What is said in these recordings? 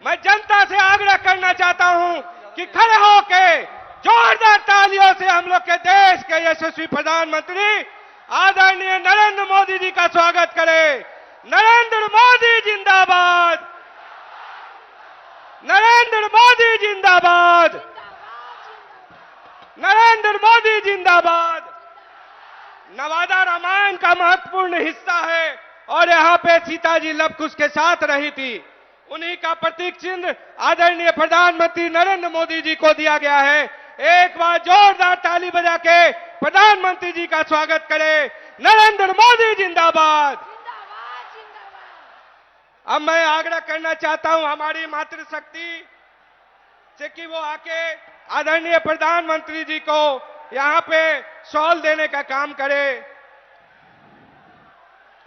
मैं जनता से आग्रह करना चाहता हूं कि खड़े होके जोरदार तालियों से हम लोग के देश के यशस्वी प्रधानमंत्री आदरणीय नरेंद्र मोदी जी का स्वागत करें। नरेंद्र मोदी जिंदाबाद, नरेंद्र मोदी जिंदाबाद, नरेंद्र मोदी जिंदाबाद। नवादा रामायण का महत्वपूर्ण हिस्सा है और यहाँ पे सीता जी लव कुश के साथ रही थी। उन्हीं का प्रतीक चिन्ह आदरणीय प्रधानमंत्री नरेंद्र मोदी जी को दिया गया है। एक बार जोरदार ताली बजा के प्रधानमंत्री जी का स्वागत करें। नरेंद्र मोदी जिंदाबाद। अब मैं आग्रह करना चाहता हूं हमारी मातृशक्ति से कि वो आके आदरणीय प्रधानमंत्री जी को यहां पे शॉल देने का काम करे।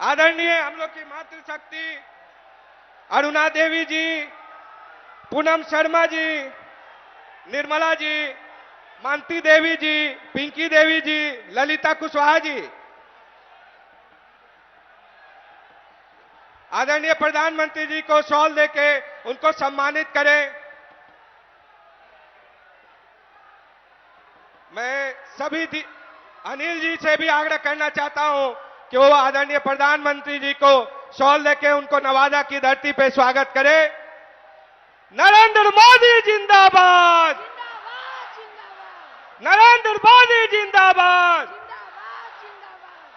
आदरणीय हम लोग की मातृशक्ति अरुणा देवी जी, पूनम शर्मा जी, निर्मला जी, मानती देवी जी, पिंकी देवी जी, ललिता कुशवाहा जी, आदरणीय प्रधानमंत्री जी को शॉल देके उनको सम्मानित करें। मैं सभी अनिल जी से भी आग्रह करना चाहता हूं कि वो आदरणीय प्रधानमंत्री जी को शॉल लेके उनको नवादा की धरती पे स्वागत करें। नरेंद्र मोदी जिंदाबाद, नरेंद्र मोदी जिंदाबाद।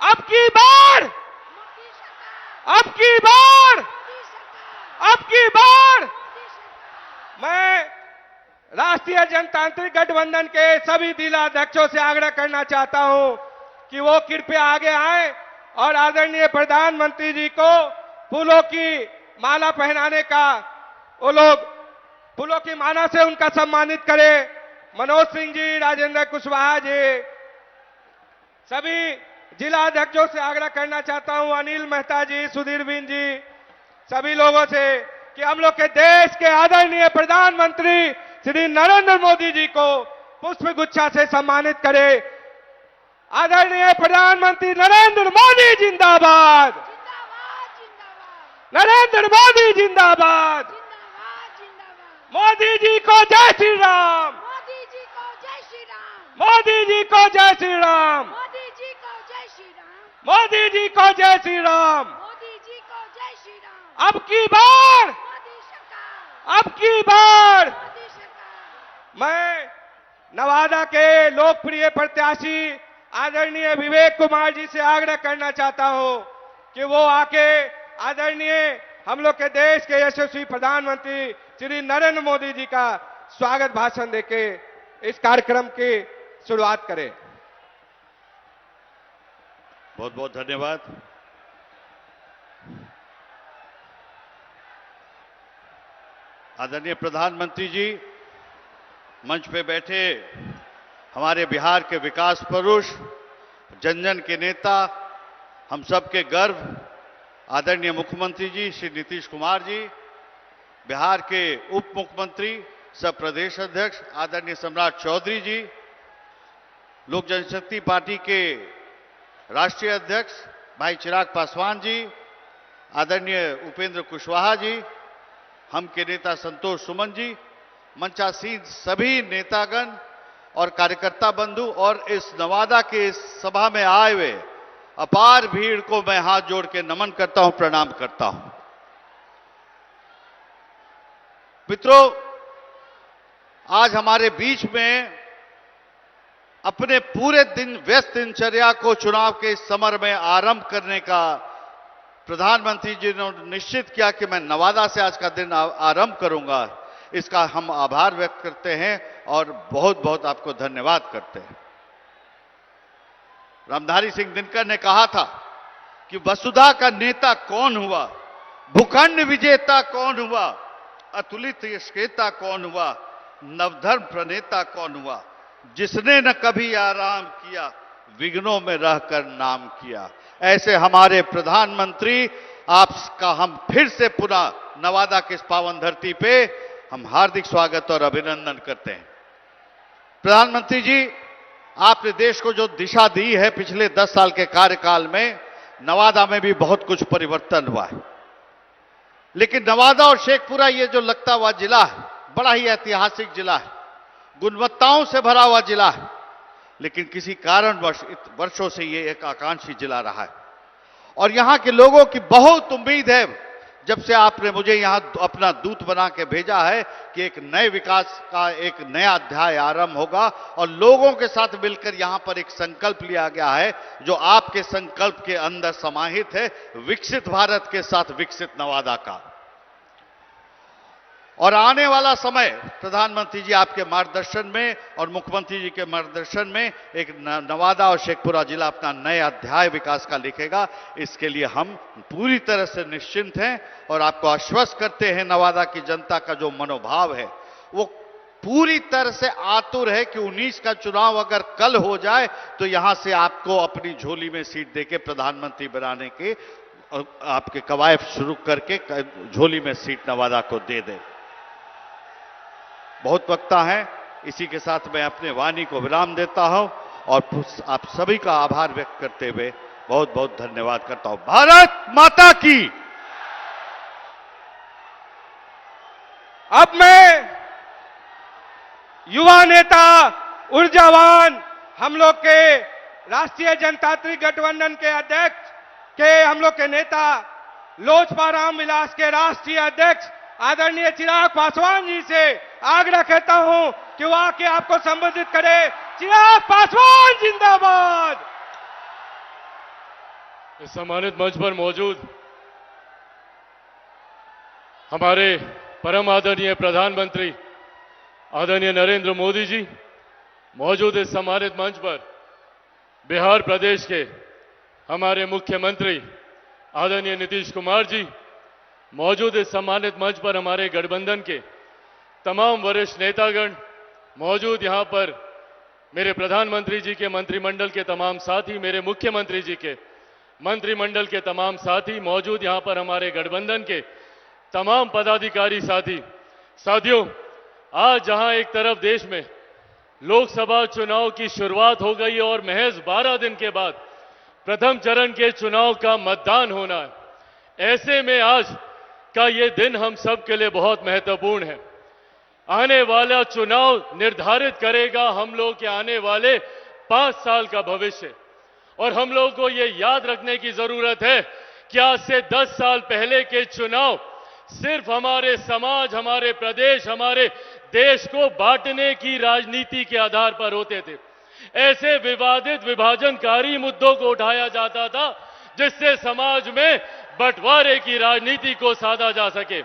अब की बार, अब की बार, अब की बार मैं राष्ट्रीय जनतांत्रिक गठबंधन के सभी जिला अध्यक्षों से आग्रह करना चाहता हूं कि वो कृपया आगे आए और आदरणीय प्रधानमंत्री जी को फूलों की माला पहनाने का, वो लोग फूलों की माला से उनका सम्मानित करें। मनोज सिंह जी, राजेंद्र कुशवाहा जी, सभी जिला अध्यक्षों से आग्रह करना चाहता हूं, अनिल मेहता जी, सुधीर बिन जी, सभी लोगों से कि हम लोग के देश के आदरणीय प्रधानमंत्री श्री नरेंद्र मोदी जी को पुष्प गुच्छा से सम्मानित करें। आदरणीय प्रधानमंत्री नरेंद्र मोदी जिंदाबाद, नरेंद्र मोदी जिंदाबाद। मोदी जी को जय श्री राम, मोदी जी को जय श्री राम, मोदी जी को जय श्री राम, मोदी जी को जय श्री राम, मोदी जी को जय श्री राम, मोदी जी को जय श्री राम। अब की बार, अब की बार मैं नवादा के लोकप्रिय प्रत्याशी आदरणीय विवेक कुमार जी से आग्रह करना चाहता हूं कि वो आके आदरणीय हम लोग के देश के यशस्वी प्रधानमंत्री श्री नरेंद्र मोदी जी का स्वागत भाषण देके इस कार्यक्रम की शुरुआत करें। बहुत बहुत धन्यवाद। आदरणीय प्रधानमंत्री जी, मंच पे बैठे हमारे बिहार के विकास पुरुष, जन जन के नेता, हम सबके गर्व आदरणीय मुख्यमंत्री जी श्री नीतीश कुमार जी, बिहार के उप मुख्यमंत्री सब प्रदेश अध्यक्ष आदरणीय सम्राट चौधरी जी, लोक जनशक्ति पार्टी के राष्ट्रीय अध्यक्ष भाई चिराग पासवान जी, आदरणीय उपेंद्र कुशवाहा जी, हम के नेता संतोष सुमन जी, मंचासीन सभी नेतागण और कार्यकर्ता बंधु और इस नवादा के इस सभा में आए हुए अपार भीड़ को मैं हाथ जोड़ के नमन करता हूं, प्रणाम करता हूं। मित्रों, आज हमारे बीच में अपने पूरे दिन व्यस्त दिनचर्या को चुनाव के इस समर में आरंभ करने का प्रधानमंत्री जी ने निश्चित किया कि मैं नवादा से आज का दिन आरंभ करूंगा। इसका हम आभार व्यक्त करते हैं और बहुत बहुत आपको धन्यवाद करते हैं। रामधारी सिंह दिनकर ने कहा था कि वसुधा का नेता कौन हुआ, भूखंड विजेता कौन हुआ, अतुलित यशकेता कौन हुआ, नवधर्म प्रणेता कौन हुआ, जिसने न कभी आराम किया, विघ्नों में रहकर नाम किया। ऐसे हमारे प्रधानमंत्री आपका हम फिर से पुनः नवादा के इस पावन धरती पे हम हार्दिक स्वागत और अभिनंदन करते हैं। प्रधानमंत्री जी, आपने देश को जो दिशा दी है पिछले 10 साल के कार्यकाल में, नवादा में भी बहुत कुछ परिवर्तन हुआ है। लेकिन नवादा और शेखपुरा ये जो लगता हुआ जिला है, बड़ा ही ऐतिहासिक जिला है, गुणवत्ताओं से भरा हुआ जिला है, लेकिन किसी कारणवश वर्षों से ये एक आकांक्षी जिला रहा है। और यहां के लोगों की बहुत उम्मीद है, जब से आपने मुझे यहां अपना दूत बना के भेजा है, कि एक नए विकास का एक नया अध्याय आरंभ होगा और लोगों के साथ मिलकर यहां पर एक संकल्प लिया गया है, जो आपके संकल्प के अंदर समाहित है, विकसित भारत के साथ विकसित नवादा का। और आने वाला समय प्रधानमंत्री जी आपके मार्गदर्शन में और मुख्यमंत्री जी के मार्गदर्शन में एक नवादा और शेखपुरा जिला अपना नए अध्याय विकास का लिखेगा। इसके लिए हम पूरी तरह से निश्चिंत हैं और आपको आश्वस्त करते हैं, नवादा की जनता का जो मनोभाव है वो पूरी तरह से आतुर है कि 19 का चुनाव अगर कल हो जाए तो यहां से आपको अपनी झोली में सीट देके प्रधानमंत्री बनाने के आपके कवायद शुरू करके झोली में सीट नवादा को दे दे। बहुत वक्ता है, इसी के साथ मैं अपने वाणी को विराम देता हूं और आप सभी का आभार व्यक्त करते हुए बहुत बहुत धन्यवाद करता हूं। भारत माता की। अब मैं युवा नेता, ऊर्जावान, हम लोग के राष्ट्रीय जनतांत्रिक गठबंधन के अध्यक्ष के हम लोग के नेता, लोजपा राम विलास के राष्ट्रीय अध्यक्ष आदरणीय चिराग पासवान जी से आग्रह करता हूं कि वो आके आपको संबोधित करे। चिराग पासवान जिंदाबाद। इस सम्मानित मंच पर मौजूद हमारे परम आदरणीय प्रधानमंत्री आदरणीय नरेंद्र मोदी जी, मौजूद इस सम्मानित मंच पर बिहार प्रदेश के हमारे मुख्यमंत्री आदरणीय नीतीश कुमार जी, मौजूद इस सम्मानित मंच पर हमारे गठबंधन के तमाम वरिष्ठ नेतागण, मौजूद यहां पर मेरे प्रधानमंत्री जी के मंत्रिमंडल के तमाम साथी, मेरे मुख्यमंत्री जी के मंत्रिमंडल के तमाम साथी, मौजूद यहां पर हमारे गठबंधन के तमाम पदाधिकारी साथियों, आज जहां एक तरफ देश में लोकसभा चुनाव की शुरुआत हो गई और महज 12 दिन के बाद प्रथम चरण के चुनाव का मतदान होना है, ऐसे में आज का ये दिन हम सब के लिए बहुत महत्वपूर्ण है। आने वाला चुनाव निर्धारित करेगा हम लोग के आने वाले 5 साल का भविष्य, और हम लोग को ये याद रखने की जरूरत है कि आज से 10 साल पहले के चुनाव सिर्फ हमारे समाज, हमारे प्रदेश, हमारे देश को बांटने की राजनीति के आधार पर होते थे। ऐसे विवादित विभाजनकारी मुद्दों को उठाया जाता था जिससे समाज में बंटवारे की राजनीति को साधा जा सके।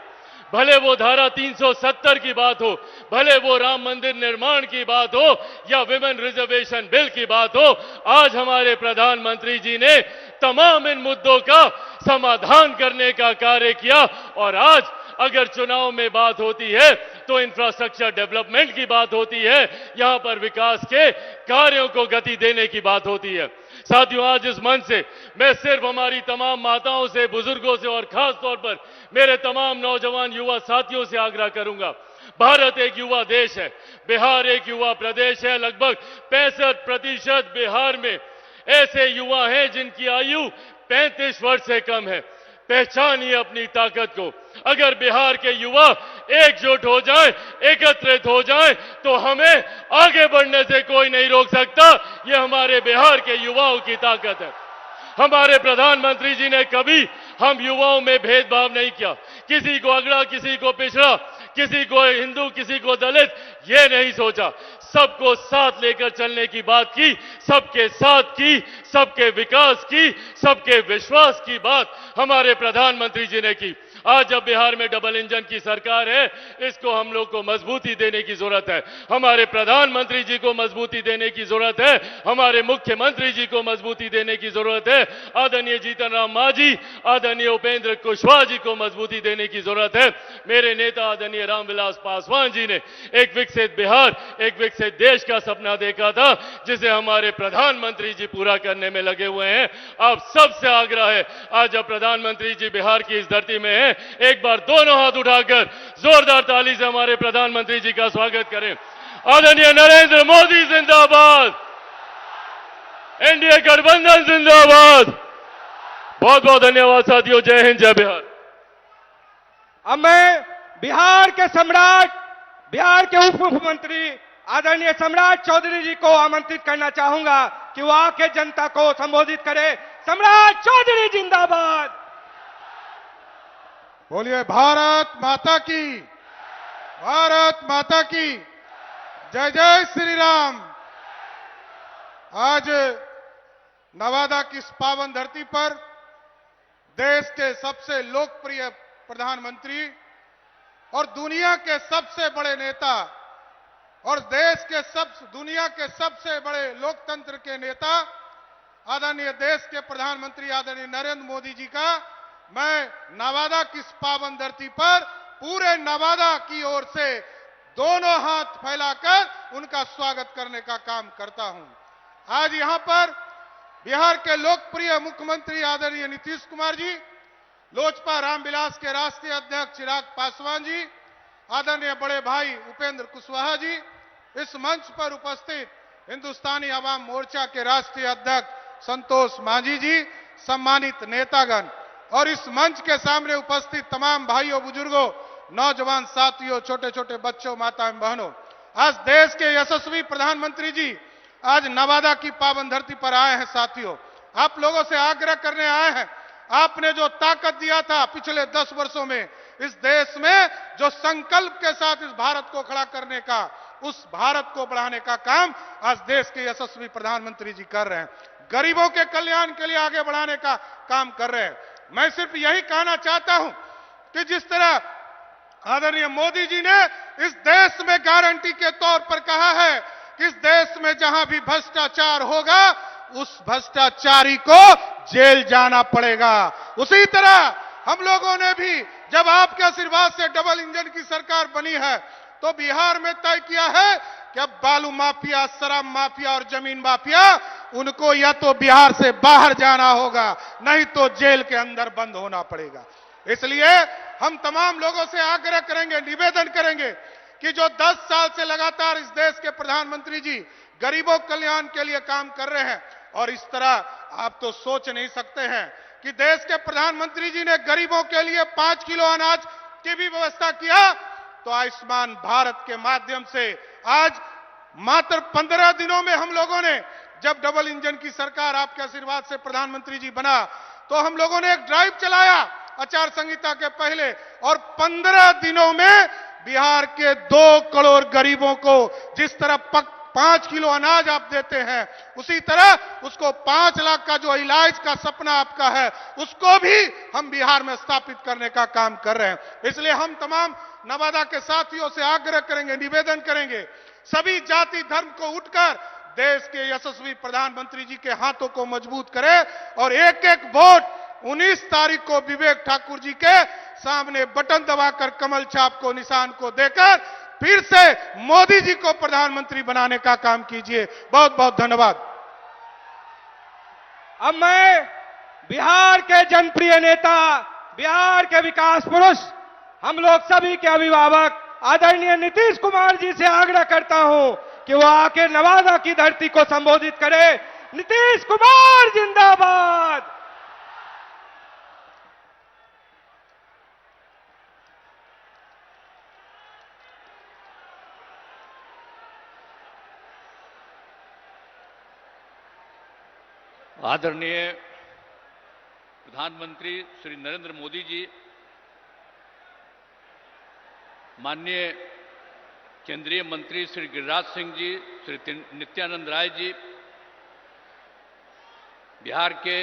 भले वो धारा 370 की बात हो, भले वो राम मंदिर निर्माण की बात हो या विमेन रिजर्वेशन बिल की बात हो, आज हमारे प्रधानमंत्री जी ने तमाम इन मुद्दों का समाधान करने का कार्य किया। और आज अगर चुनाव में बात होती है तो इंफ्रास्ट्रक्चर डेवलपमेंट की बात होती है, यहां पर विकास के कार्यों को गति देने की बात होती है। साथियों, आज इस मंच से मैं सिर्फ हमारी तमाम माताओं से, बुजुर्गों से और खास तौर पर मेरे तमाम नौजवान युवा साथियों से आग्रह करूंगा। भारत एक युवा देश है, बिहार एक युवा प्रदेश है। लगभग 65% बिहार में ऐसे युवा हैं जिनकी आयु 35 वर्ष से कम है। पहचानिए अपनी ताकत को। अगर बिहार के युवा एकजुट हो जाएं, एकत्रित हो जाएं, तो हमें आगे बढ़ने से कोई नहीं रोक सकता। ये हमारे बिहार के युवाओं की ताकत है। हमारे प्रधानमंत्री जी ने कभी हम युवाओं में भेदभाव नहीं किया, किसी को अगड़ा, किसी को पिछड़ा, किसी को हिंदू, किसी को दलित, ये नहीं सोचा। सबको साथ लेकर चलने की बात की, सबके साथ की, सबके विकास की, सबके विश्वास की बात हमारे प्रधानमंत्री जी ने की। आज जब बिहार में डबल इंजन की सरकार है, इसको हम लोग को मजबूती देने की जरूरत है। हमारे प्रधानमंत्री जी को मजबूती देने की जरूरत है, हमारे मुख्यमंत्री जी को मजबूती देने की जरूरत है, आदरणीय जीतन राम मांझी, आदरणीय उपेंद्र कुशवाहा जी को मजबूती देने की जरूरत है। मेरे नेता आदरणीय रामविलास पासवान जी ने एक विकसित बिहार, एक विकसित देश का सपना देखा था, जिसे हमारे प्रधानमंत्री जी पूरा करने में लगे हुए हैं। आप सबसे आग्रह है, आज जब प्रधानमंत्री जी बिहार की इस धरती में है, एक बार दोनों हाथ उठाकर जोरदार ताली से हमारे प्रधानमंत्री जी का स्वागत करें। आदरणीय नरेंद्र मोदी जिंदाबाद, एनडीए गठबंधन जिंदाबाद। बहुत बहुत धन्यवाद साथियों। जय हिंद, जय बिहार। अब मैं बिहार के सम्राट, बिहार के उप मुख्यमंत्री आदरणीय सम्राट चौधरी जी को आमंत्रित करना चाहूंगा कि वो आके जनता को संबोधित करे। सम्राट चौधरी जिंदाबाद। बोलिए भारत माता की, भारत माता की जय जय श्री राम। आज नवादा की इस पावन धरती पर देश के सबसे लोकप्रिय प्रधानमंत्री और दुनिया के सबसे बड़े नेता और दुनिया के सबसे बड़े लोकतंत्र के नेता आदरणीय देश के प्रधानमंत्री आदरणीय नरेंद्र मोदी जी का मैं नवादा की इस पावन धरती पर पूरे नवादा की ओर से दोनों हाथ फैलाकर उनका स्वागत करने का काम करता हूं। आज यहां पर बिहार के लोकप्रिय मुख्यमंत्री आदरणीय नीतीश कुमार जी, लोजपा रामविलास के राष्ट्रीय अध्यक्ष चिराग पासवान जी, आदरणीय बड़े भाई उपेंद्र कुशवाहा जी, इस मंच पर उपस्थित हिंदुस्तानी अवाम मोर्चा के राष्ट्रीय अध्यक्ष संतोष मांझी जी, सम्मानित नेतागण और इस मंच के सामने उपस्थित तमाम भाइयों, बुजुर्गों, नौजवान साथियों, छोटे छोटे बच्चों, माताएं, बहनों, आज देश के यशस्वी प्रधानमंत्री जी आज नवादा की पावन धरती पर आए हैं। साथियों, आप लोगों से आग्रह करने आए हैं, आपने जो ताकत दिया था पिछले 10 वर्षों में इस देश में, जो संकल्प के साथ इस भारत को खड़ा करने का, उस भारत को बढ़ाने का काम आज देश के यशस्वी प्रधानमंत्री जी कर रहे हैं। गरीबों के कल्याण के लिए आगे बढ़ाने का काम कर रहे हैं। मैं सिर्फ यही कहना चाहता हूं कि जिस तरह आदरणीय मोदी जी ने इस देश में गारंटी के तौर पर कहा है कि इस देश में जहां भी भ्रष्टाचार होगा उस भ्रष्टाचारी को जेल जाना पड़ेगा, उसी तरह हम लोगों ने भी जब आपके आशीर्वाद से डबल इंजन की सरकार बनी है तो बिहार में तय किया है कि अब बालू माफिया, शराब माफिया और जमीन माफिया, उनको या तो बिहार से बाहर जाना होगा, नहीं तो जेल के अंदर बंद होना पड़ेगा। इसलिए हम तमाम लोगों से आग्रह करेंगे, निवेदन करेंगे कि जो 10 साल से लगातार इस देश के प्रधानमंत्री जी गरीबों कल्याण के लिए काम कर रहे हैं, और इस तरह आप तो सोच नहीं सकते हैं कि देश के प्रधानमंत्री जी ने गरीबों के लिए 5 किलो अनाज की भी व्यवस्था किया, तो आयुष्मान भारत के माध्यम से आज मात्र 15 दिनों में हम लोगों ने, जब डबल इंजन की सरकार आपके आशीर्वाद से प्रधानमंत्री जी बना, तो हम लोगों ने एक ड्राइव चलाया आचार संहिता के पहले, और 15 दिनों में बिहार के 2 करोड़ गरीबों को जिस तरह 5 किलो अनाज आप देते हैं, उसी तरह उसको 5 लाख का जो इलाज का सपना आपका है, उसको भी हम बिहार में स्थापित करने का काम कर रहे हैं। इसलिए हम तमाम नवादा के साथियों से आग्रह करेंगे, निवेदन करेंगे, सभी जाति धर्म को उठकर देश के यशस्वी प्रधानमंत्री जी के हाथों को मजबूत करें और एक एक वोट 19 तारीख को विवेक ठाकुर जी के सामने बटन दबाकर कमल छाप को, निशान को देकर फिर से मोदी जी को प्रधानमंत्री बनाने का काम कीजिए। बहुत बहुत धन्यवाद। अब मैं बिहार के जनप्रिय नेता, बिहार के विकास पुरुष, हम लोग सभी के अभिभावक आदरणीय नीतीश कुमार जी से आग्रह करता हूं कि वो आके नवादा की धरती को संबोधित करे। नीतीश कुमार जिंदाबाद। आदरणीय प्रधानमंत्री श्री नरेंद्र मोदी जी, माननीय केंद्रीय मंत्री श्री गिरिराज सिंह जी, श्री नित्यानंद राय जी, बिहार के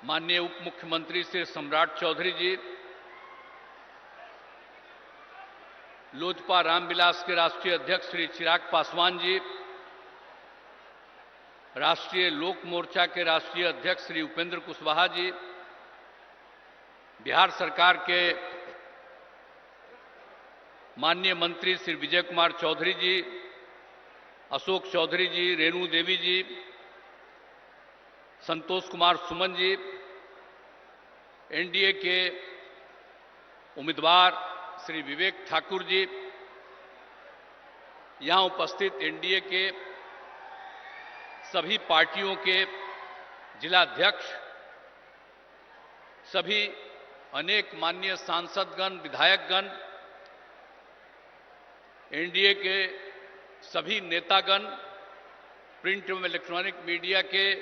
माननीय उप मुख्यमंत्री श्री सम्राट चौधरी जी, लोजपा रामविलास के राष्ट्रीय अध्यक्ष श्री चिराग पासवान जी, राष्ट्रीय लोक मोर्चा के राष्ट्रीय अध्यक्ष श्री उपेंद्र कुशवाहा जी, बिहार सरकार के माननीय मंत्री श्री विजय कुमार चौधरी जी, अशोक चौधरी जी, रेणु देवी जी, संतोष कुमार सुमन जी, एनडीए के उम्मीदवार श्री विवेक ठाकुर जी, यहां उपस्थित एनडीए के सभी पार्टियों के जिलाध्यक्ष, सभी अनेक माननीय सांसदगण, विधायकगण, एनडीए के सभी नेतागण, प्रिंट एवं इलेक्ट्रॉनिक मीडिया के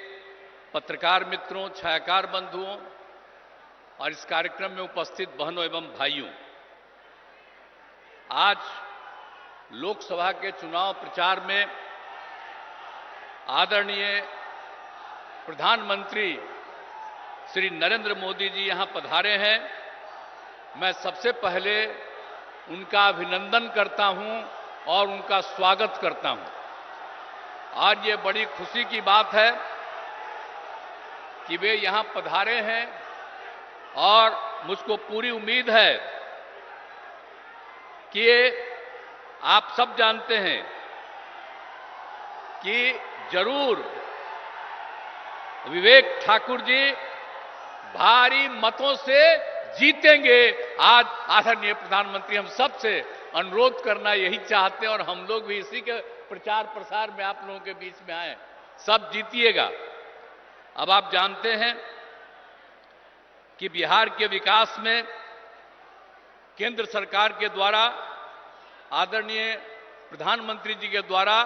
पत्रकार मित्रों, छायाकार बंधुओं और इस कार्यक्रम में उपस्थित बहनों एवं भाइयों, आज लोकसभा के चुनाव प्रचार में आदरणीय प्रधानमंत्री श्री नरेंद्र मोदी जी यहां पधारे हैं। मैं सबसे पहले उनका अभिनंदन करता हूं और उनका स्वागत करता हूं। आज ये बड़ी खुशी की बात है कि वे यहां पधारे हैं और मुझको पूरी उम्मीद है कि आप सब जानते हैं कि जरूर विवेक ठाकुर जी भारी मतों से जीतेंगे। आज आदरणीय प्रधानमंत्री हम सबसे अनुरोध करना यही चाहते हैं और हम लोग भी इसी के प्रचार प्रसार में आप लोगों के बीच में आए, सब जीतिएगा। अब आप जानते हैं कि बिहार के विकास में केंद्र सरकार के द्वारा, आदरणीय प्रधानमंत्री जी के द्वारा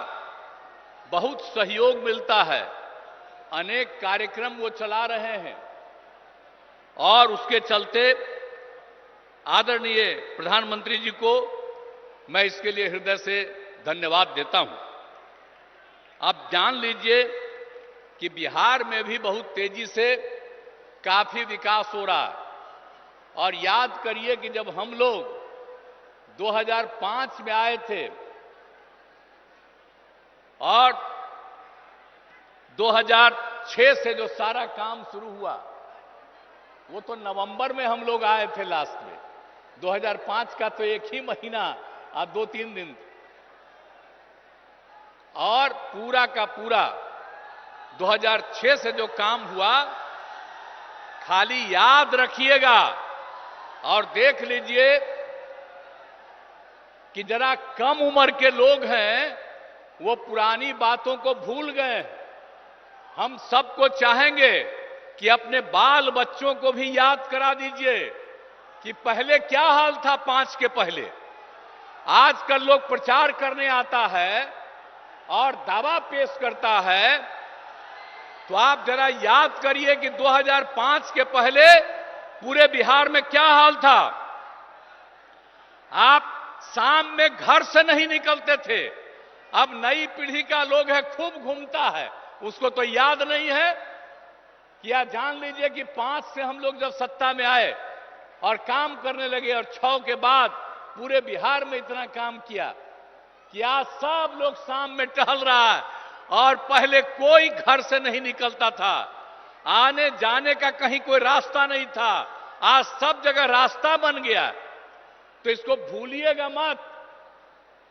बहुत सहयोग मिलता है। अनेक कार्यक्रम वो चला रहे हैं और उसके चलते आदरणीय प्रधानमंत्री जी को मैं इसके लिए हृदय से धन्यवाद देता हूं। आप जान लीजिए कि बिहार में भी बहुत तेजी से काफी विकास हो रहा है। और याद करिए कि जब हम लोग 2005 में आए थे और 2006 से जो सारा काम शुरू हुआ, वो तो नवंबर में हम लोग आए थे लास्ट में। 2005 का तो एक ही महीना और 2-3 दिन, और पूरा का पूरा 2006 से जो काम हुआ, खाली याद रखिएगा और देख लीजिए कि जरा कम उम्र के लोग हैं वो पुरानी बातों को भूल गए। हम सबको चाहेंगे कि अपने बाल बच्चों को भी याद करा दीजिए कि पहले क्या हाल था 5 के पहले। आजकल लोग प्रचार करने आता है और दावा पेश करता है, तो आप जरा याद करिए कि 2005 के पहले पूरे बिहार में क्या हाल था। आप शाम में घर से नहीं निकलते थे। अब नई पीढ़ी का लोग है, खूब घूमता है, उसको तो याद नहीं है। क्या जान लीजिए कि 5 से हम लोग जब सत्ता में आए और काम करने लगे और 6 के बाद पूरे बिहार में इतना काम किया कि आज सब लोग शाम में टहल रहा है और पहले कोई घर से नहीं निकलता था। आने जाने का कहीं कोई रास्ता नहीं था, आज सब जगह रास्ता बन गया। तो इसको भूलिएगा मत।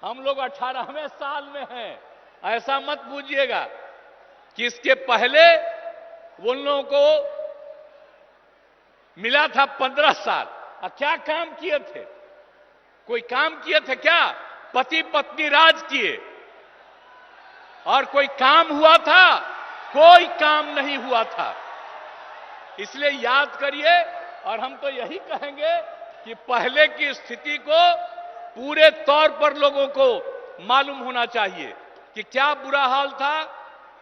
हम लोग 18वें साल में हैं, ऐसा मत बूझिएगा कि इसके पहले उन लोगों को मिला था 15 साल। और क्या काम किए थे? कोई काम किए थे क्या? पति पत्नी राज किए। और कोई काम हुआ था? कोई काम नहीं हुआ था। इसलिए याद करिए, और हम तो यही कहेंगे कि पहले की स्थिति को पूरे तौर पर लोगों को मालूम होना चाहिए कि क्या बुरा हाल था,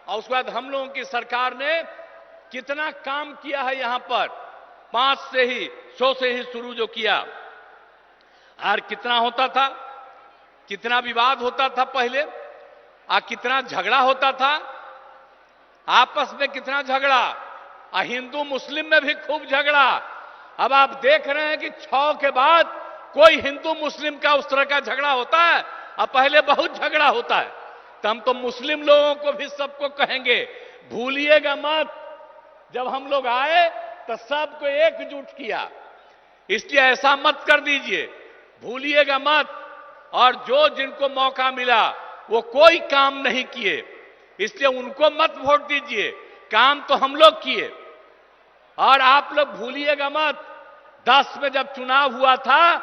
और उसके बाद हम लोगों की सरकार ने कितना काम किया है। यहां पर 5 से ही 100 से ही शुरू जो किया, और कितना होता था, कितना विवाद होता था पहले, कितना झगड़ा होता था आपस में, कितना झगड़ा, हिंदू मुस्लिम में भी खूब झगड़ा। अब आप देख रहे हैं कि 6 के बाद कोई हिंदू मुस्लिम का उस तरह का झगड़ा होता है, और पहले बहुत झगड़ा होता है। तो हम तो मुस्लिम लोगों को भी सबको कहेंगे, भूलिएगा मत, जब हम लोग आए तो सबको एकजुट किया। इसलिए ऐसा मत कर दीजिए, भूलिएगा मत। और जो जिनको मौका मिला वो कोई काम नहीं किए, इसलिए उनको मत वोट दीजिए। काम तो हम लोग किए। और आप लोग भूलिएगा मत, 10 में जब चुनाव हुआ था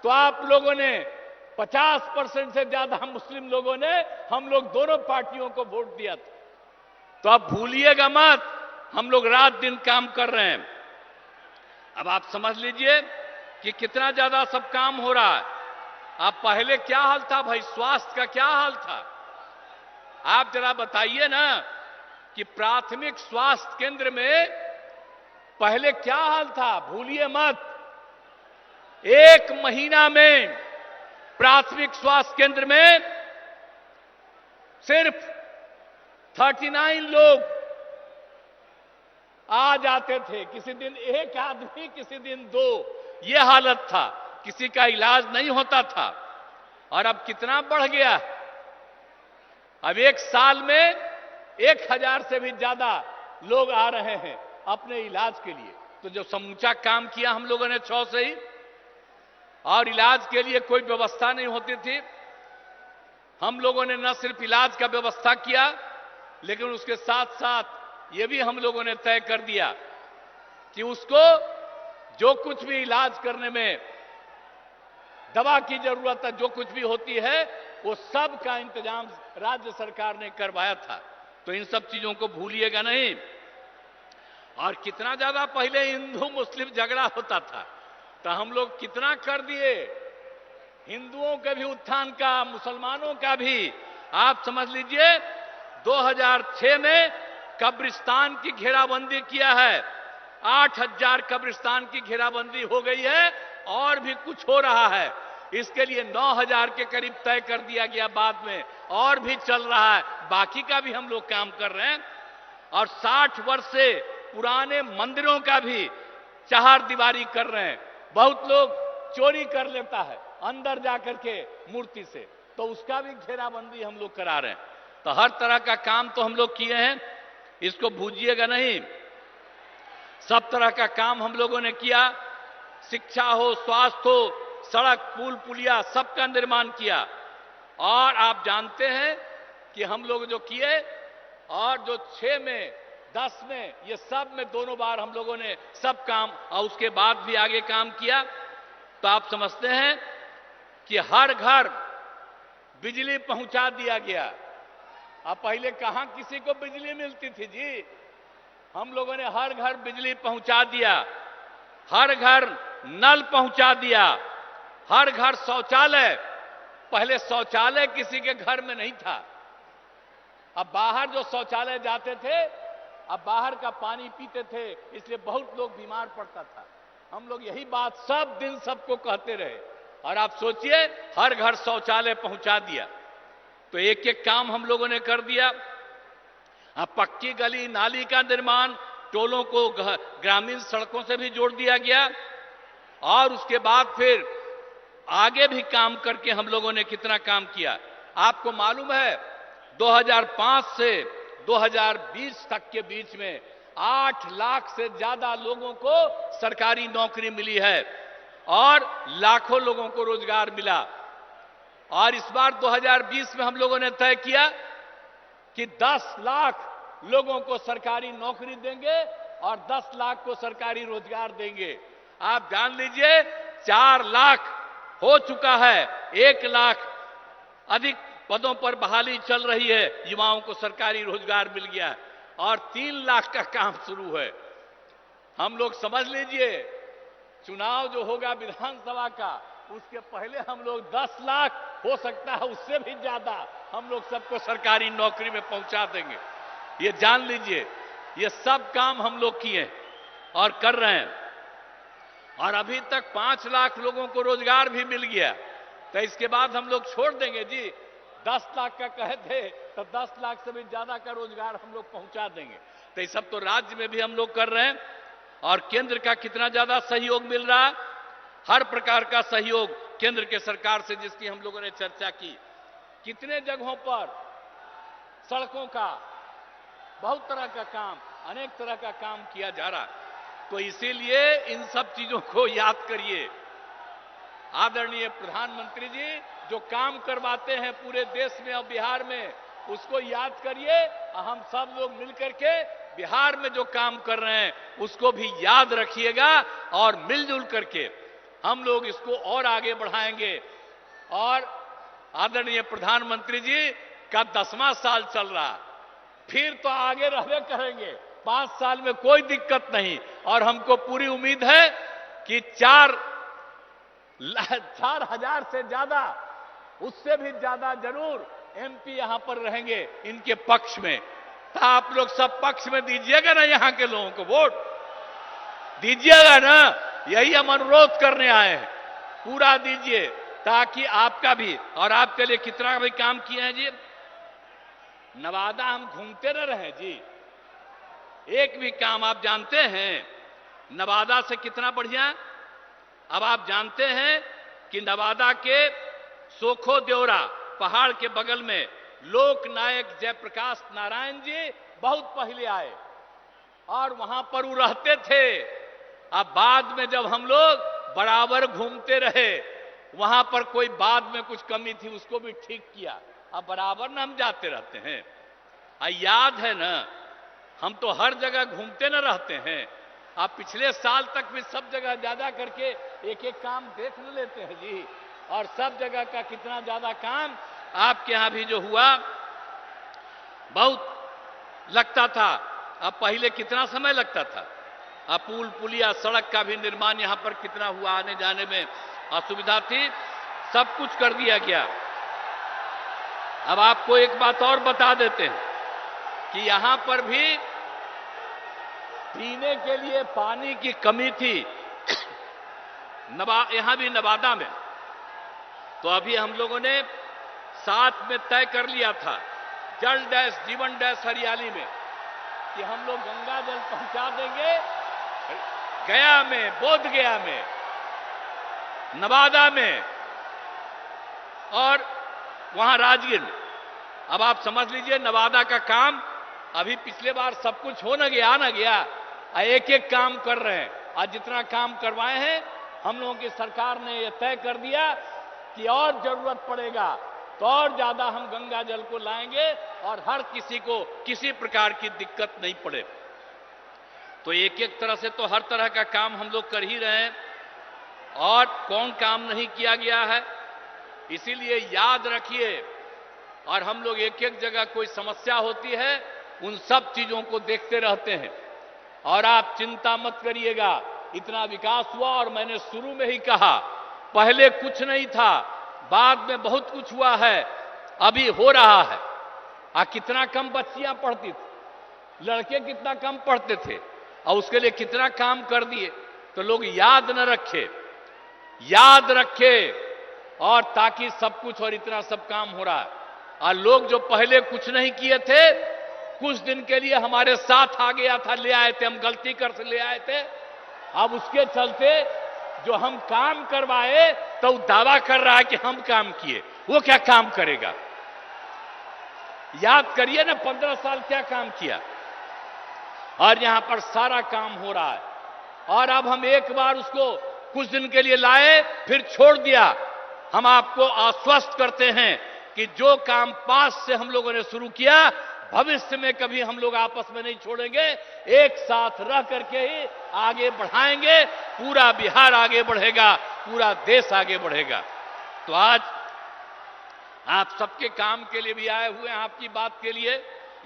तो आप लोगों ने 50% से ज्यादा मुस्लिम लोगों ने हम लोग दोनों पार्टियों को वोट दिया था। तो आप भूलिएगा मत, हम लोग रात दिन काम कर रहे हैं। अब आप समझ लीजिए कि कितना ज्यादा सब काम हो रहा है। अब पहले क्या हाल था भाई, स्वास्थ्य का क्या हाल था? आप जरा बताइए ना कि प्राथमिक स्वास्थ्य केंद्र में पहले क्या हाल था, भूलिए मत। 1 महीना में प्राथमिक स्वास्थ्य केंद्र में सिर्फ 39 लोग आ जाते थे, किसी दिन 1 आदमी, किसी दिन 2, यह हालत था, किसी का इलाज नहीं होता था। और अब कितना बढ़ गया, अब 1 साल में 1000 से भी ज्यादा लोग आ रहे हैं अपने इलाज के लिए। तो जो समूचा काम किया हम लोगों ने 6 से ही, और इलाज के लिए कोई व्यवस्था नहीं होती थी, हम लोगों ने न सिर्फ इलाज का व्यवस्था किया, लेकिन उसके साथ साथ यह भी हम लोगों ने तय कर दिया कि उसको जो कुछ भी इलाज करने में दवा की जरूरत है, जो कुछ भी होती है, वो सब का इंतजाम राज्य सरकार ने करवाया था। तो इन सब चीजों को भूलिएगा नहीं। और कितना ज्यादा पहले हिंदू मुस्लिम झगड़ा होता था, तो हम लोग कितना कर दिए, हिंदुओं के भी उत्थान का, मुसलमानों का भी। आप समझ लीजिए 2006 में कब्रिस्तान की घेराबंदी किया है, 8000 कब्रिस्तान की घेराबंदी हो गई है, और भी कुछ हो रहा है। इसके लिए 9000 के करीब तय कर दिया गया बाद में, और भी चल रहा है, बाकी का भी हम लोग काम कर रहे हैं। और 60 वर्ष से पुराने मंदिरों का भी चार दीवारी कर रहे हैं। बहुत लोग चोरी कर लेता है अंदर जाकर के मूर्ति से, तो उसका भी घेराबंदी हम लोग करा रहे हैं। तो हर तरह का काम तो हम लोग किए हैं, इसको भूलिएगा नहीं। सब तरह का काम हम लोगों ने किया, शिक्षा हो, स्वास्थ्य हो, सड़क पुल पुलिया सबका निर्माण किया। और आप जानते हैं कि हम लोग जो किए, और जो 6 में 10 में, ये सब में दोनों बार हम लोगों ने सब काम, और उसके बाद भी आगे काम किया। तो आप समझते हैं कि हर घर बिजली पहुंचा दिया गया। अब पहले कहां किसी को बिजली मिलती थी जी, हम लोगों ने हर घर बिजली पहुंचा दिया, हर घर नल पहुंचा दिया, हर घर शौचालय। पहले शौचालय किसी के घर में नहीं था। अब बाहर जो शौचालय जाते थे, अब बाहर का पानी पीते थे, इसलिए बहुत लोग बीमार पड़ता था। हम लोग यही बात सब दिन सबको कहते रहे, और आप सोचिए हर घर शौचालय पहुंचा दिया। तो एक एक काम हम लोगों ने कर दिया। अब पक्की गली नाली का निर्माण, टोलों को ग्रामीण सड़कों से भी जोड़ दिया गया। और उसके बाद फिर आगे भी काम करके हम लोगों ने कितना काम किया। आपको मालूम है 2005 से 2020 तक के बीच में 8 लाख से ज्यादा लोगों को सरकारी नौकरी मिली है, और लाखों लोगों को रोजगार मिला। और इस बार 2020 में हम लोगों ने तय किया कि 10 लाख लोगों को सरकारी नौकरी देंगे और 10 लाख को सरकारी रोजगार देंगे। आप जान लीजिए 4 लाख हो चुका है, 1 लाख अधिक पदों पर बहाली चल रही है, युवाओं को सरकारी रोजगार मिल गया है, और 3 लाख का काम शुरू है। हम लोग समझ लीजिए चुनाव जो होगा विधानसभा का, उसके पहले हम लोग 10 लाख, हो सकता है उससे भी ज्यादा, हम लोग सबको सरकारी नौकरी में पहुंचा देंगे। ये जान लीजिए, ये सब काम हम लोग किए और कर रहे हैं। और अभी तक 5 लाख लोगों को रोजगार भी मिल गया। तो इसके बाद हम लोग छोड़ देंगे जी, 10 लाख का कहे थे, तो 10 लाख से भी ज्यादा का रोजगार हम लोग पहुंचा देंगे। तो ये सब तो राज्य में भी हम लोग कर रहे हैं। और केंद्र का कितना ज्यादा सहयोग मिल रहा है, हर प्रकार का सहयोग केंद्र के सरकार से, जिसकी हम लोगों ने चर्चा की। कितने जगहों पर सड़कों का, बहुत तरह का काम, अनेक तरह का काम किया जा रहा है। तो इसीलिए इन सब चीजों को याद करिए। आदरणीय प्रधानमंत्री जी जो काम करवाते हैं पूरे देश में और बिहार में, उसको याद करिए। हम सब लोग मिलकर के बिहार में जो काम कर रहे हैं उसको भी याद रखिएगा, और मिलजुल करके हम लोग इसको और आगे बढ़ाएंगे। और आदरणीय प्रधानमंत्री जी का 10वां साल चल रहा, फिर तो आगे रहने करेंगे। 5 साल में कोई दिक्कत नहीं। और हमको पूरी उम्मीद है कि 4,000 से ज्यादा, उससे भी ज्यादा जरूर एमपी यहां पर रहेंगे इनके पक्ष में। तो आप लोग सब पक्ष में दीजिएगा ना, यहां के लोगों को वोट दीजिएगा ना, यही हम अनुरोध करने आए हैं। पूरा दीजिए ताकि आपका भी और आपके लिए कितना भी काम किए हैं जी। नवादा हम घूमते न रहे जी, एक भी काम आप जानते हैं नवादा से कितना बढ़िया। अब आप जानते हैं कि नवादा के सोखो देवरा पहाड़ के बगल में लोकनायक जयप्रकाश नारायण जी बहुत पहले आए और वहां पर वो रहते थे। अब बाद में जब हम लोग बराबर घूमते रहे, वहां पर कोई बाद में कुछ कमी थी उसको भी ठीक किया। अब बराबर ना हम जाते रहते हैं, याद है ना, हम तो हर जगह घूमते न रहते हैं। आप पिछले साल तक भी सब जगह ज्यादा करके एक एक काम देख न लेते हैं जी, और सब जगह का कितना ज्यादा काम आपके यहां भी जो हुआ बहुत लगता था। अब पहले कितना समय लगता था, अब पुल पुलिया सड़क का भी निर्माण यहां पर कितना हुआ, आने जाने में असुविधा थी, सब कुछ कर दिया गया। अब आपको एक बात और बता देते हैं कि यहां पर भी पीने के लिए पानी की कमी थी यहां भी नवादा में। तो अभी हम लोगों ने साथ में तय कर लिया था जल डैश जीवन डैश हरियाली में कि हम लोग गंगा जल पहुंचा देंगे गया में, बोध गया में, नवादा में और वहां राजगीर में। अब आप समझ लीजिए नवादा का काम अभी पिछले बार सब कुछ हो न गया, एक एक काम कर रहे हैं। आज जितना काम करवाए हैं हम लोगों की सरकार ने यह तय कर दिया कि और जरूरत पड़ेगा तो और ज्यादा हम गंगा जल को लाएंगे और हर किसी को किसी प्रकार की दिक्कत नहीं पड़े। तो एक एक तरह से तो हर तरह का काम हम लोग कर ही रहे हैं और कौन काम नहीं किया गया है। इसीलिए याद रखिए, और हम लोग एक एक जगह कोई समस्या होती है उन सब चीजों को देखते रहते हैं। और आप चिंता मत करिएगा, इतना विकास हुआ और मैंने शुरू में ही कहा पहले कुछ नहीं था, बाद में बहुत कुछ हुआ है, अभी हो रहा है। कितना कम बच्चियां पढ़ती थी, लड़के कितना कम पढ़ते थे और उसके लिए कितना काम कर दिए। तो लोग याद न रखे और ताकि सब कुछ और इतना सब काम हो रहा है। और लोग जो पहले कुछ नहीं किए थे कुछ दिन के लिए हमारे साथ आ गया था, ले आए थे, हम गलती कर से ले आए थे। अब उसके चलते जो हम काम करवाए तो दावा कर रहा है कि हम काम किए, वो क्या काम करेगा। याद करिए ना 15 साल क्या काम किया, और यहां पर सारा काम हो रहा है। और अब हम एक बार उसको कुछ दिन के लिए लाए फिर छोड़ दिया। हम आपको आश्वस्त करते हैं कि जो काम पास से हम लोगों ने शुरू किया भविष्य में कभी हम लोग आपस में नहीं छोड़ेंगे, एक साथ रह करके ही आगे बढ़ाएंगे। पूरा बिहार आगे बढ़ेगा, पूरा देश आगे बढ़ेगा। तो आज आप सबके काम के लिए भी आए हुए हैं, आपकी बात के लिए।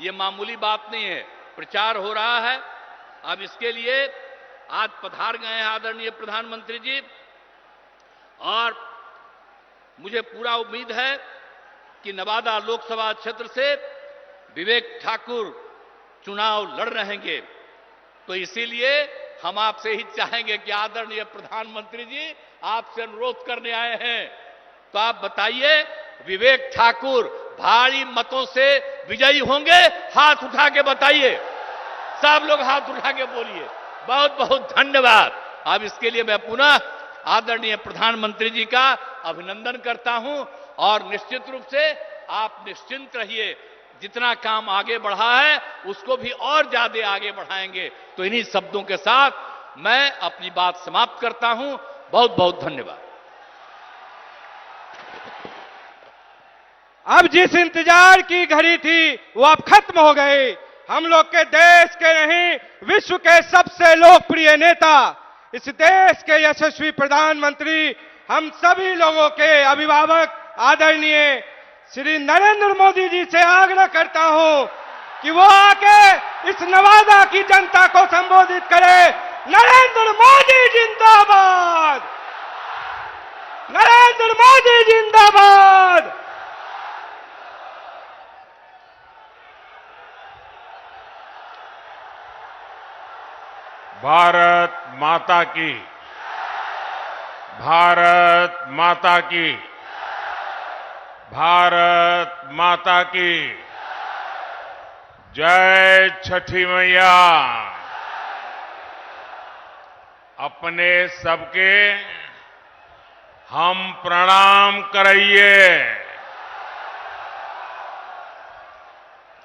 ये मामूली बात नहीं है, प्रचार हो रहा है। अब इसके लिए आज पधार गए हैं आदरणीय प्रधानमंत्री जी, और मुझे पूरा उम्मीद है कि नवादा लोकसभा क्षेत्र से विवेक ठाकुर चुनाव लड़ रहेंगे। तो इसीलिए हम आपसे ही चाहेंगे कि आदरणीय प्रधानमंत्री जी आपसे अनुरोध करने आए हैं, तो आप बताइए विवेक ठाकुर भारी मतों से विजयी होंगे? हाथ उठा के बताइए, सब लोग हाथ उठा के बोलिए। बहुत बहुत धन्यवाद। अब इसके लिए मैं पुनः आदरणीय प्रधानमंत्री जी का अभिनंदन करता हूं, और निश्चित रूप से आप निश्चिंत रहिए, जितना काम आगे बढ़ा है उसको भी और ज्यादा आगे बढ़ाएंगे। तो इन्हीं शब्दों के साथ मैं अपनी बात समाप्त करता हूं। बहुत बहुत धन्यवाद। अब जिस इंतजार की घड़ी थी वो अब खत्म हो गई। हम लोग के देश के नहीं विश्व के सबसे लोकप्रिय नेता, इस देश के यशस्वी प्रधानमंत्री, हम सभी लोगों के अभिभावक आदरणीय श्री नरेंद्र मोदी जी से आग्रह करता हूं कि वो आके इस नवादा की जनता को संबोधित करे। नरेंद्र मोदी जिंदाबाद, नरेंद्र मोदी जिंदाबाद। भारत माता की, भारत माता की, भारत माता की जय छठी मैया। अपने सबके हम प्रणाम कराइए।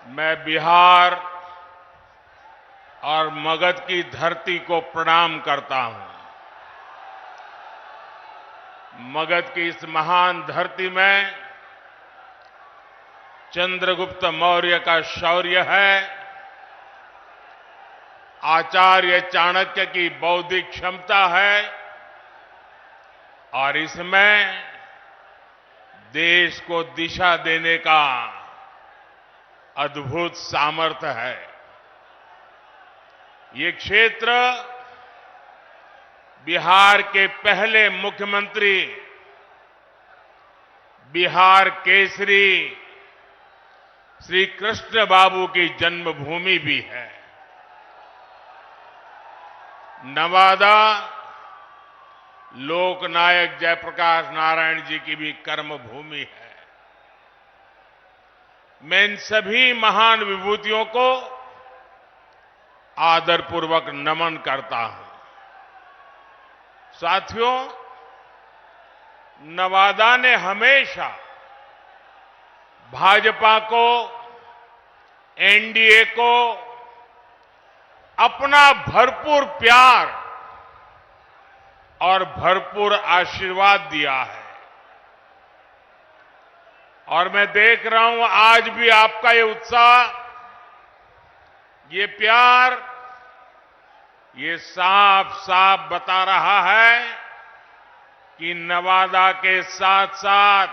मैं बिहार और मगध की धरती को प्रणाम करता हूं। मगध की इस महान धरती में चंद्रगुप्त मौर्य का शौर्य है, आचार्य चाणक्य की बौद्धिक क्षमता है और इसमें देश को दिशा देने का अद्भुत सामर्थ्य है। ये क्षेत्र बिहार के पहले मुख्यमंत्री, बिहार केसरी श्री कृष्ण बाबू की जन्मभूमि भी है। नवादा लोकनायक जयप्रकाश नारायण जी की भी कर्मभूमि है। मैं इन सभी महान विभूतियों को आदरपूर्वक नमन करता हूं। साथियों, नवादा ने हमेशा भाजपा को, एनडीए को अपना भरपूर प्यार और भरपूर आशीर्वाद दिया है और मैं देख रहा हूं आज भी आपका ये उत्साह, ये प्यार, ये साफ साफ बता रहा है कि नवादा के साथ साथ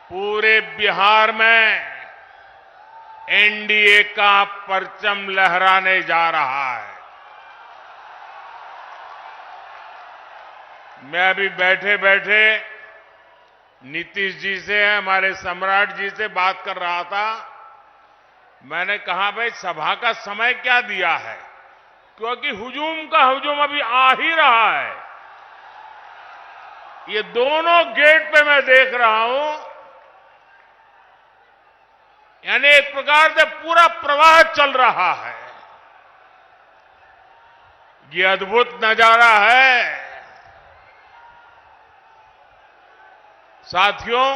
पूरे बिहार में एनडीए का परचम लहराने जा रहा है। मैं अभी बैठे बैठे नीतीश जी से, हमारे सम्राट जी से बात कर रहा था। मैंने कहा भाई सभा का समय क्या दिया है, क्योंकि हुजूम का हुजूम अभी आ ही रहा है। ये दोनों गेट पे मैं देख रहा हूं, यानी एक प्रकार से पूरा प्रवाह चल रहा है। ये अद्भुत नजारा है। साथियों,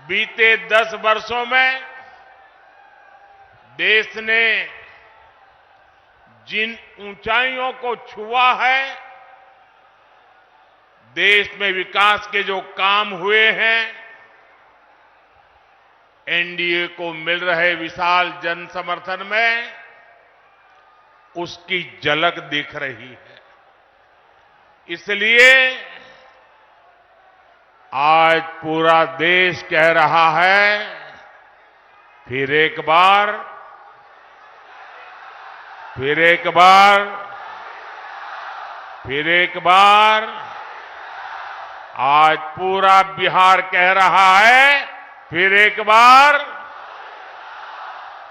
बीते 10 वर्षों में देश ने जिन ऊंचाइयों को छुआ है, देश में विकास के जो काम हुए हैं, एनडीए को मिल रहे विशाल जन समर्थन में उसकी झलक दिख रही है। इसलिए आज पूरा देश कह रहा है, फिर एक बार, फिर एक बार, फिर एक बार, आज पूरा बिहार कह रहा है, फिर एक बार।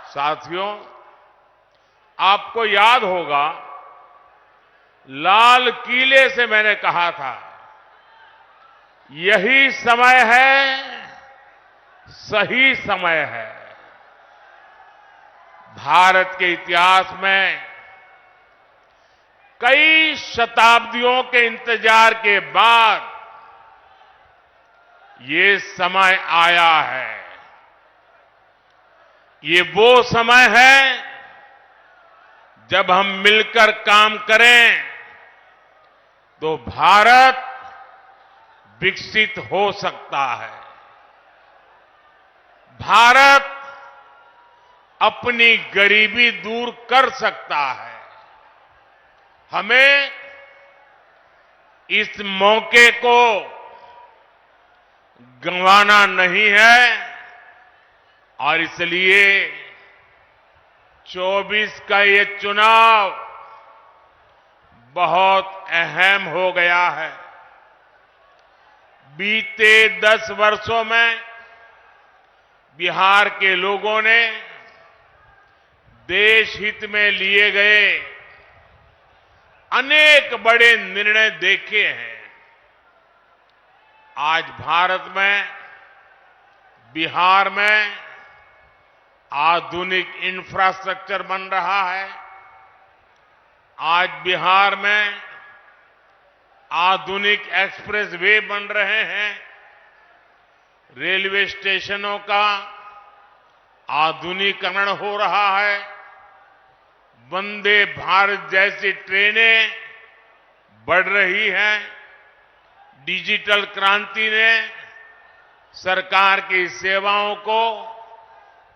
साथियों, आपको याद होगा लाल किले से मैंने कहा था, यही समय है, सही समय है। भारत के इतिहास में कई शताब्दियों के इंतजार के बाद ये समय आया है। ये वो समय है जब हम मिलकर काम करें तो भारत विकसित हो सकता है। भारत अपनी गरीबी दूर कर सकता है। हमें इस मौके को गंवाना नहीं है और इसलिए 24 का ये चुनाव बहुत अहम हो गया है। बीते 10 वर्षों में बिहार के लोगों ने देश हित में लिए गए अनेक बड़े निर्णय देखे हैं। आज भारत में, बिहार में आधुनिक इंफ्रास्ट्रक्चर बन रहा है। आज बिहार में आधुनिक एक्सप्रेस वे बन रहे हैं। रेलवे स्टेशनों का आधुनिकीकरण हो रहा है। वंदे भारत जैसी ट्रेनें बढ़ रही हैं। डिजिटल क्रांति ने सरकार की सेवाओं को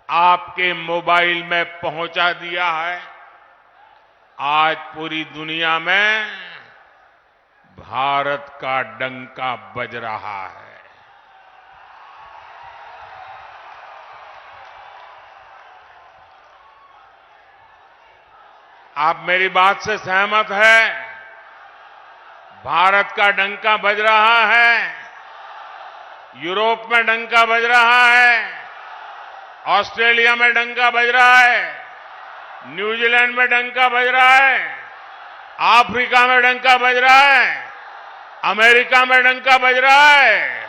आपके मोबाइल में पहुंचा दिया है। आज पूरी दुनिया में भारत का डंका बज रहा है। आप मेरी बात से सहमत हैं? भारत का डंका बज रहा है। यूरोप में डंका बज रहा है। ऑस्ट्रेलिया में डंका बज रहा है। न्यूजीलैंड में डंका बज रहा है। अफ्रीका में डंका बज रहा है। अमेरिका में डंका बज रहा है।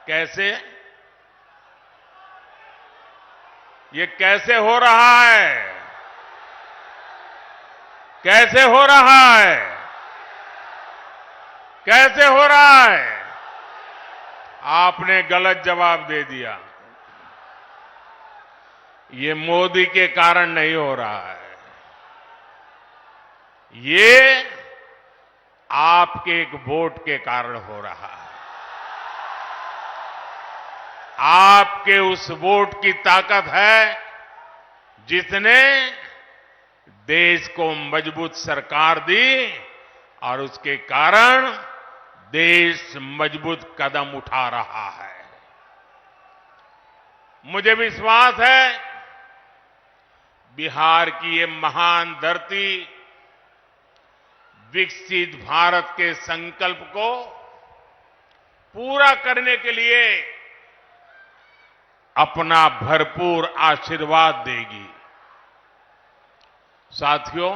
कैसे? ये कैसे हो रहा है? कैसे हो रहा है? कैसे हो रहा है? आपने गलत जवाब दे दिया। ये मोदी के कारण नहीं हो रहा है। ये आपके एक वोट के कारण हो रहा है। आपके उस वोट की ताकत है जिसने देश को मजबूत सरकार दी और उसके कारण देश मजबूत कदम उठा रहा है। मुझे विश्वास है बिहार की ये महान धरती विकसित भारत के संकल्प को पूरा करने के लिए अपना भरपूर आशीर्वाद देगी। साथियों,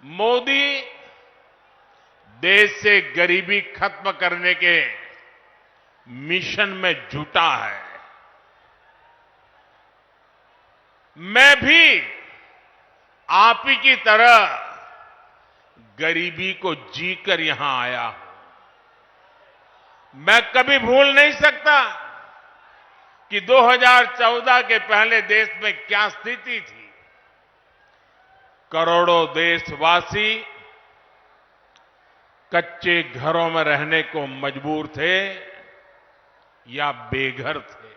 मोदी देश से गरीबी खत्म करने के मिशन में जुटा है। मैं भी आप ही की तरह गरीबी को जीकर यहां आया हूं। मैं कभी भूल नहीं सकता कि 2014 के पहले देश में क्या स्थिति थी। करोड़ों देशवासी कच्चे घरों में रहने को मजबूर थे या बेघर थे।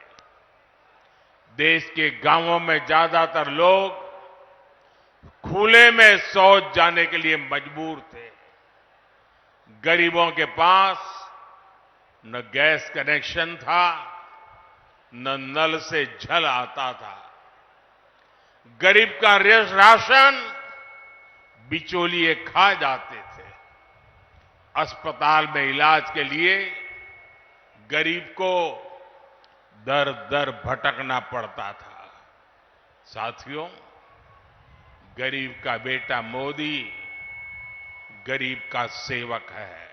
देश के गांवों में ज्यादातर लोग खुले में शौच जाने के लिए मजबूर थे। गरीबों के पास न गैस कनेक्शन था, न नल से जल आता था। गरीब का राशन बिचौलिए खा जाते थे। अस्पताल में इलाज के लिए गरीब को दर दर भटकना पड़ता था। साथियों, गरीब का बेटा मोदी गरीब का सेवक है।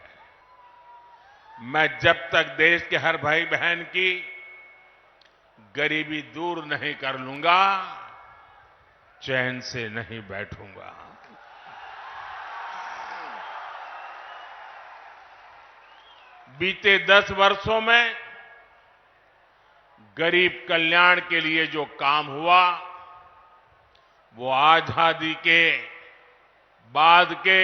मैं जब तक देश के हर भाई बहन की गरीबी दूर नहीं कर लूंगा, चैन से नहीं बैठूंगा। बीते 10 वर्षों में गरीब कल्याण के लिए जो काम हुआ वो आजादी के बाद के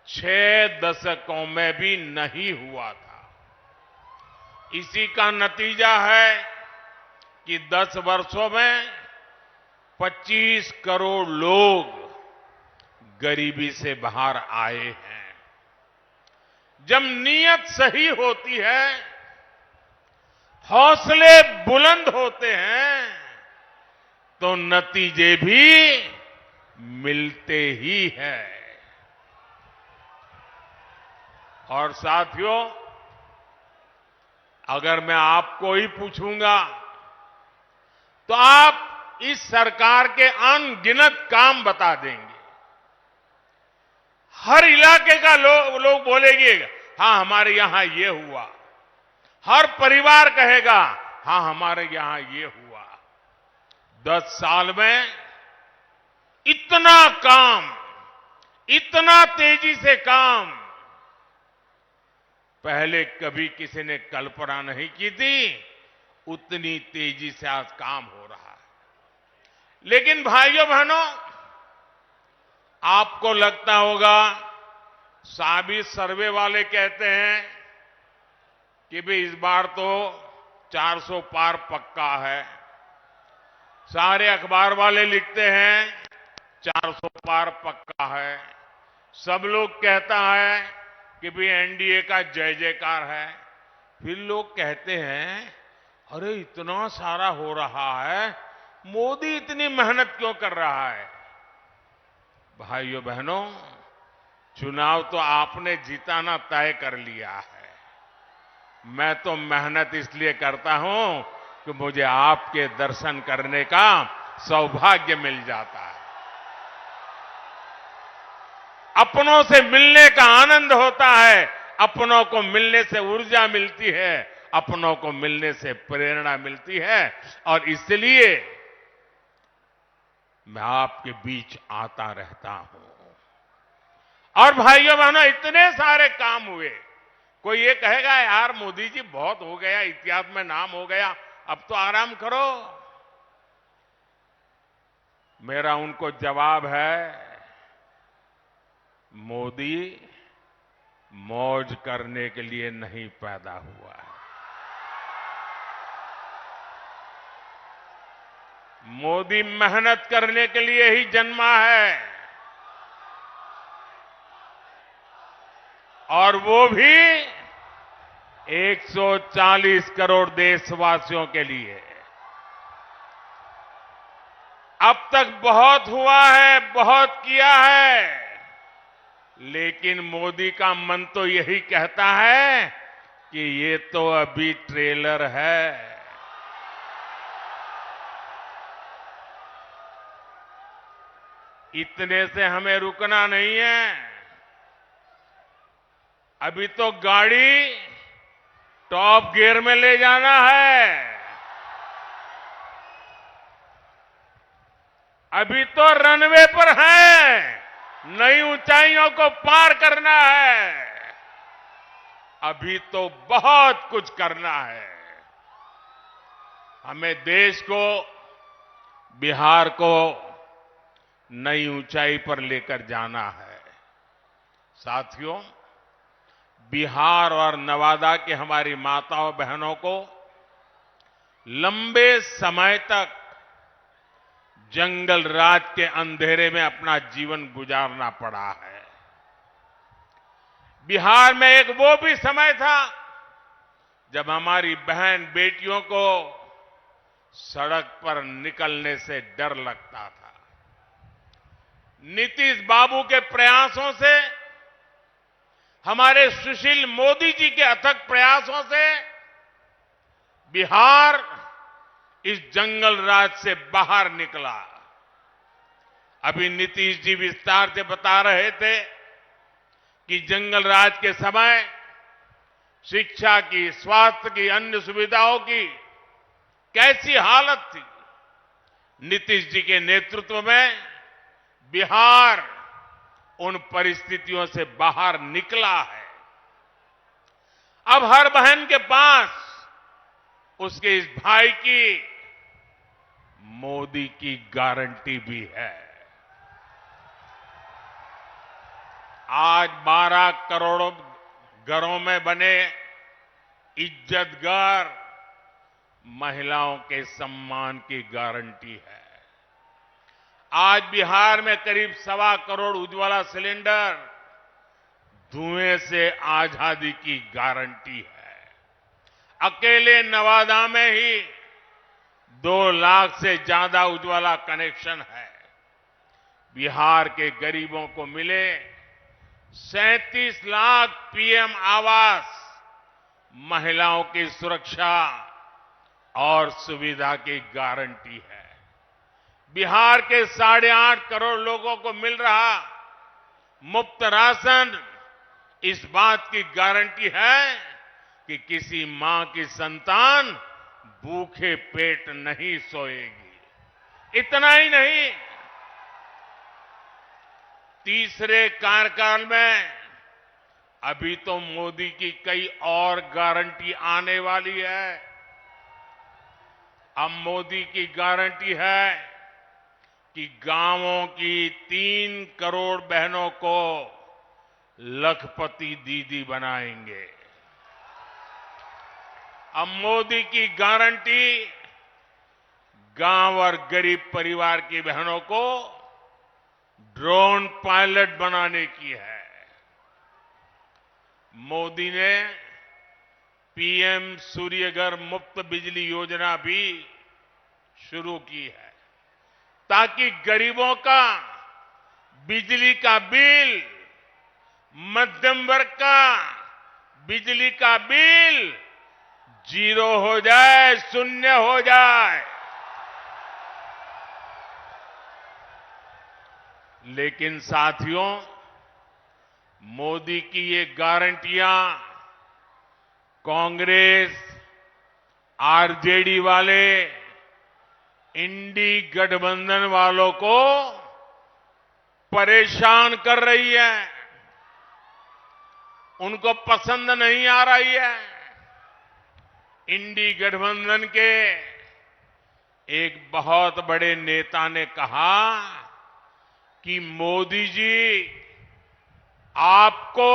6 दशकों में भी नहीं हुआ था। इसी का नतीजा है कि 10 वर्षों में 25 करोड़ लोग गरीबी से बाहर आए हैं। जब नीयत सही होती है हौसले बुलंद होते हैं तो नतीजे भी मिलते ही हैं। और साथियों, अगर मैं आपको ही पूछूंगा तो आप इस सरकार के अनगिनत काम बता देंगे। हर इलाके का लोग बोलेंगे, हाँ हमारे यहां ये हुआ। हर परिवार कहेगा, हाँ हमारे यहां ये हुआ। 10 साल में इतना काम, इतना तेजी से काम पहले कभी किसी ने कल्पना नहीं की थी। उतनी तेजी से आज काम हो रहा है। लेकिन भाइयों बहनों, आपको लगता होगा, साबी सर्वे वाले कहते हैं कि भाई इस बार तो 400 पार पक्का है। सारे अखबार वाले लिखते हैं 400 पार पक्का है। सब लोग कहता है कि भाई एनडीए का जय जयकार है। फिर लोग कहते हैं, अरे इतना सारा हो रहा है, मोदी इतनी मेहनत क्यों कर रहा है? भाइयों बहनों, चुनाव तो आपने जिताना तय कर लिया है। मैं तो मेहनत इसलिए करता हूं कि मुझे आपके दर्शन करने का सौभाग्य मिल जाता है। अपनों से मिलने का आनंद होता है। अपनों को मिलने से ऊर्जा मिलती है, अपनों को मिलने से प्रेरणा मिलती है। और इसलिए मैं आपके बीच आता रहता हूं। और भाइयों बहनों, इतने सारे काम हुए। कोई ये कहेगा, यार मोदी जी बहुत हो गया, इतिहास में नाम हो गया, अब तो आराम करो। मेरा उनको जवाब है, मोदी मौज करने के लिए नहीं पैदा हुआ है। मोदी मेहनत करने के लिए ही जन्मा है। और वो भी 140 करोड़ देशवासियों के लिए। अब तक बहुत हुआ है, बहुत किया है, लेकिन मोदी का मन तो यही कहता है कि ये तो अभी ट्रेलर है। इतने से हमें रुकना नहीं है। अभी तो गाड़ी टॉप गियर में ले जाना है। अभी तो रनवे पर है, नई ऊंचाइयों को पार करना है। अभी तो बहुत कुछ करना है। हमें देश को, बिहार को नई ऊंचाई पर लेकर जाना है। साथियों, बिहार और नवादा की हमारी माताओं बहनों को लंबे समय तक जंगल राज के अंधेरे में अपना जीवन गुजारना पड़ा है। बिहार में एक वो भी समय था जब हमारी बहन बेटियों को सड़क पर निकलने से डर लगता था। नीतीश बाबू के प्रयासों से, हमारे सुशील मोदी जी के अथक प्रयासों से बिहार इस जंगल राज से बाहर निकला। अभी नीतीश जी विस्तार से बता रहे थे कि जंगल राज के समय शिक्षा की, स्वास्थ्य की, अन्य सुविधाओं की कैसी हालत थी। नीतीश जी के नेतृत्व में बिहार उन परिस्थितियों से बाहर निकला है। अब हर बहन के पास उसके इस भाई की मोदी की गारंटी भी है। आज 12 करोड़ घरों में बने इज्जत घर महिलाओं के सम्मान की गारंटी है। आज बिहार में करीब 1.25 करोड़ उज्ज्वला सिलेंडर धुएं से आजादी की गारंटी है। अकेले नवादा में ही 2 लाख से ज्यादा उज्ज्वला कनेक्शन है। बिहार के गरीबों को मिले 37 लाख पीएम आवास, महिलाओं की सुरक्षा और सुविधा की गारंटी है। बिहार के 8.5 करोड़ लोगों को मिल रहा मुफ्त राशन इस बात की गारंटी है कि किसी मां की संतान भूखे पेट नहीं सोएगी। इतना ही नहीं, तीसरे कार्यकाल में अभी तो मोदी की कई और गारंटी आने वाली है। अब मोदी की गारंटी है कि गांवों की 3 करोड़ बहनों को लखपति दीदी बनाएंगे। अब मोदी की गारंटी गांव और गरीब परिवार की बहनों को ड्रोन पायलट बनाने की है। मोदी ने पीएम सूर्यघर मुफ्त बिजली योजना भी शुरू की है, ताकि गरीबों का बिजली का बिल, मध्यम वर्ग का बिजली का बिल 0 हो जाए, शून्य हो जाए। लेकिन साथियों, मोदी की ये गारंटियां कांग्रेस, आरजेडी वाले, इंडी गठबंधन वालों को परेशान कर रही है, उनको पसंद नहीं आ रही है। इंडी गठबंधन के एक बहुत बड़े नेता ने कहा कि मोदी जी, आपको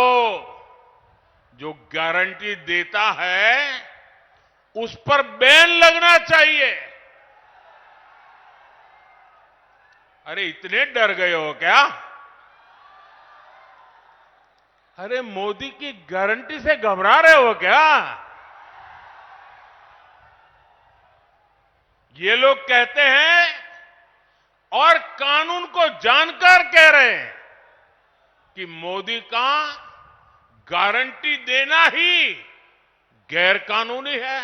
जो गारंटी देता है उस पर बैन लगना चाहिए। अरे इतने डर गए हो क्या? अरे मोदी की गारंटी से घबरा रहे हो क्या? ये लोग कहते हैं और कानून को जानकर कह रहे हैं कि मोदी का गारंटी देना ही गैर कानूनी है।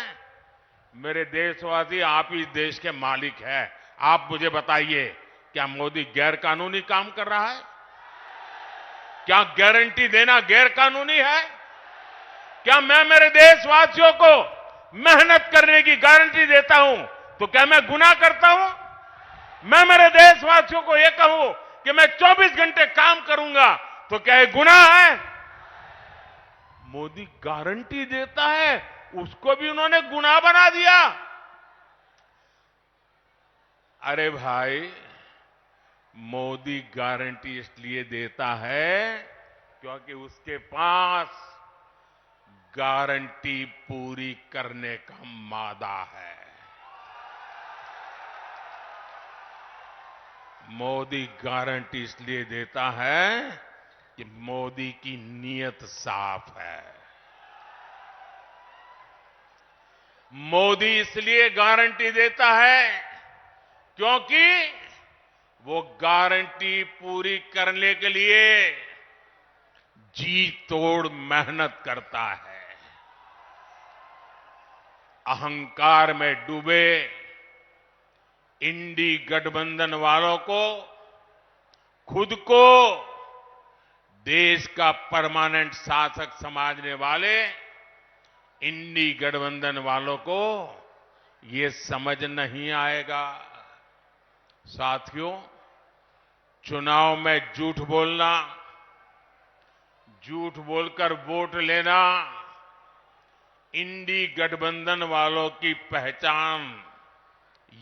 मेरे देशवासी, आप ही देश के मालिक हैं। आप मुझे बताइए, क्या मोदी गैर कानूनी काम कर रहा है? क्या गारंटी देना गैर कानूनी है? क्या मैं मेरे देशवासियों को मेहनत करने की गारंटी देता हूं तो क्या मैं गुनाह करता हूं? मैं मेरे देशवासियों को यह कहूं कि मैं 24 घंटे काम करूंगा तो क्या ये गुनाह है? मोदी गारंटी देता है, उसको भी उन्होंने गुनाह बना दिया। अरे भाई, मोदी गारंटी इसलिए देता है क्योंकि उसके पास गारंटी पूरी करने का मादा है। मोदी गारंटी इसलिए देता है कि मोदी की नीयत साफ है। मोदी इसलिए गारंटी देता है क्योंकि वो गारंटी पूरी करने के लिए जी तोड़ मेहनत करता है। अहंकार में डूबे इंडी गठबंधन वालों को खुद को देश का परमानेंट शासक समझने वाले इंडी गठबंधन वालों को ये समझ नहीं आएगा। साथियों, चुनाव में झूठ बोलना, झूठ बोलकर वोट लेना इंडी गठबंधन वालों की पहचान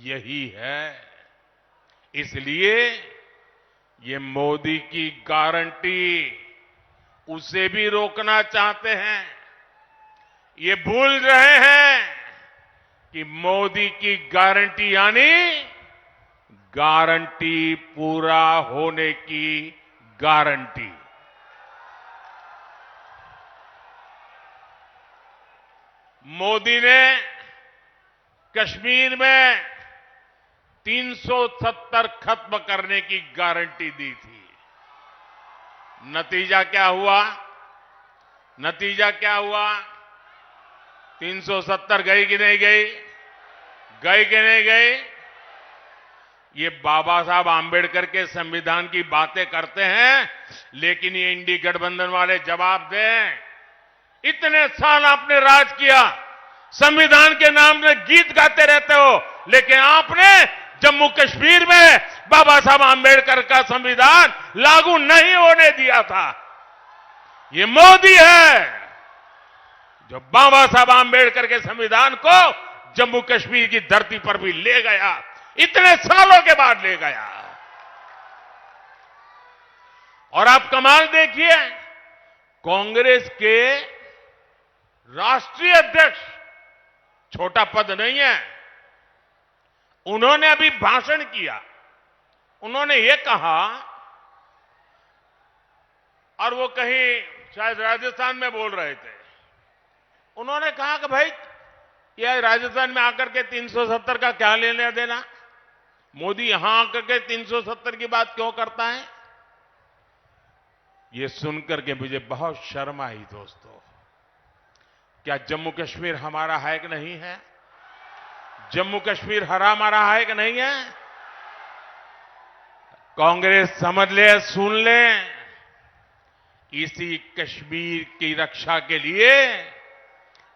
यही है। इसलिए ये मोदी की गारंटी उसे भी रोकना चाहते हैं। ये भूल रहे हैं कि मोदी की गारंटी यानी गारंटी पूरा होने की गारंटी। मोदी ने कश्मीर में 370 खत्म करने की गारंटी दी थी। नतीजा क्या हुआ? नतीजा क्या हुआ? 370 गई कि नहीं गई? गई कि नहीं गई? ये बाबा साहब आंबेडकर के संविधान की बातें करते हैं, लेकिन ये इंडी गठबंधन वाले जवाब दें। इतने साल आपने राज किया, संविधान के नाम में गीत गाते रहते हो, लेकिन आपने जम्मू कश्मीर में बाबा साहब आंबेडकर का संविधान लागू नहीं होने दिया था। ये मोदी है जो बाबा साहब आंबेडकर के संविधान को जम्मू कश्मीर की धरती पर भी ले गया, इतने सालों के बाद ले गया। और आप कमाल देखिए, कांग्रेस के राष्ट्रीय अध्यक्ष, छोटा पद नहीं है, उन्होंने अभी भाषण किया। उन्होंने ये कहा, और वो कहीं शायद राजस्थान में बोल रहे थे, उन्होंने कहा कि भाई ये राजस्थान में आकर के 370 का क्या लेना देना, मोदी यहां आकर के 370 की बात क्यों करता है। ये सुनकर के मुझे बहुत शर्म आई दोस्तों। क्या जम्मू कश्मीर हमारा है कि नहीं है? जम्मू कश्मीर हमारा है कि नहीं है? कांग्रेस समझ ले, सुन ले, इसी कश्मीर की रक्षा के लिए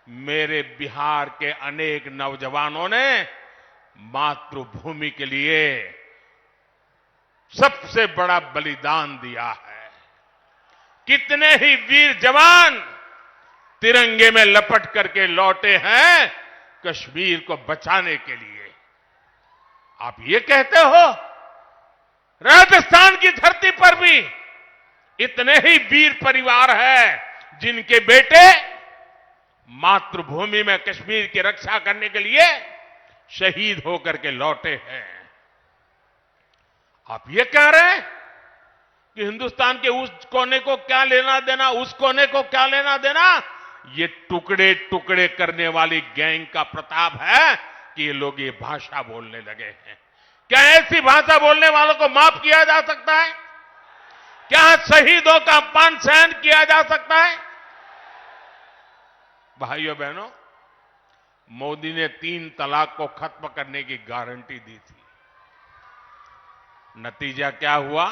मेरे बिहार के अनेक नौजवानों ने मातृभूमि के लिए सबसे बड़ा बलिदान दिया है। कितने ही वीर जवान तिरंगे में लपट करके लौटे हैं कश्मीर को बचाने के लिए। आप ये कहते हो राजस्थान की धरती पर भी इतने ही वीर परिवार हैं जिनके बेटे मातृभूमि में कश्मीर की रक्षा करने के लिए शहीद होकर के लौटे हैं। आप ये कह रहे हैं कि हिंदुस्तान के उस कोने को क्या लेना देना, उस कोने को क्या लेना देना। ये टुकड़े टुकड़े करने वाली गैंग का प्रताप है कि ये लोग ये भाषा बोलने लगे हैं। क्या ऐसी भाषा बोलने वालों को माफ किया जा सकता है? क्या शहीदों का अपमान सहन किया जा सकता है? भाइयों बहनों, मोदी ने 3 तलाक को खत्म करने की गारंटी दी थी। नतीजा क्या हुआ?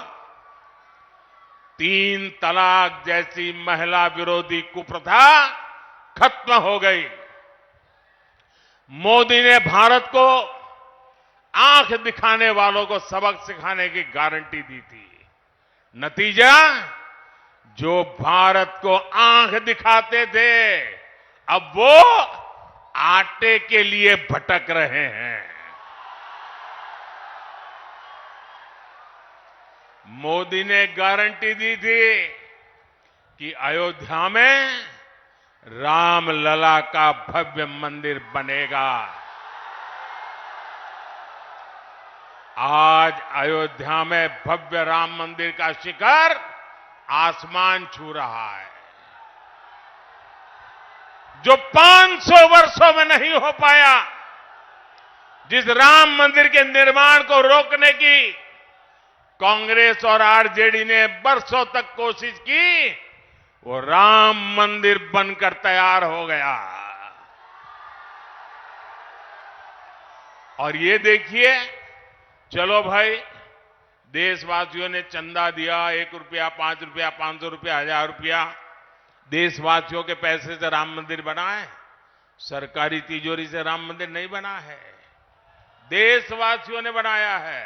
3 तलाक जैसी महिला विरोधी कुप्रथा खत्म हो गई। मोदी ने भारत को आंख दिखाने वालों को सबक सिखाने की गारंटी दी थी। नतीजा, जो भारत को आंख दिखाते थे अब वो आटे के लिए भटक रहे हैं। मोदी ने गारंटी दी थी कि अयोध्या में रामलला का भव्य मंदिर बनेगा। आज अयोध्या में भव्य राम मंदिर का शिखर आसमान छू रहा है। जो 500 वर्षों में नहीं हो पाया, जिस राम मंदिर के निर्माण को रोकने की कांग्रेस और आरजेडी ने बरसों तक कोशिश की, वो राम मंदिर बनकर तैयार हो गया। और ये देखिए, चलो भाई, देशवासियों ने चंदा दिया, 1 रुपया, 5 रुपया, 500 रुपया, 1000 रुपया, देशवासियों के पैसे से राम मंदिर बना है। सरकारी तिजोरी से राम मंदिर नहीं बना है, देशवासियों ने बनाया है।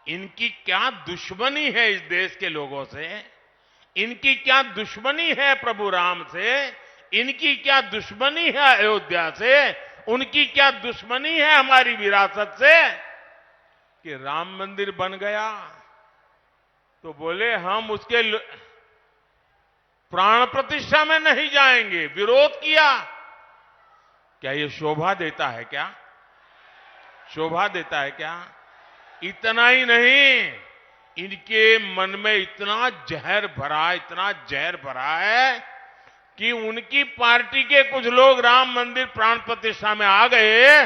इनकी क्या दुश्मनी है इस देश के लोगों से? इनकी क्या दुश्मनी है प्रभु राम से? इनकी क्या दुश्मनी है अयोध्या से? उनकी क्या दुश्मनी है हमारी विरासत से कि राम मंदिर बन गया तो बोले हम उसके प्राण प्रतिष्ठा में नहीं जाएंगे, विरोध किया। क्या ये शोभा देता है क्या? शोभा देता है क्या? इतना ही नहीं, इनके मन में इतना जहर भरा है कि उनकी पार्टी के कुछ लोग राम मंदिर प्राण प्रतिष्ठा में आ गए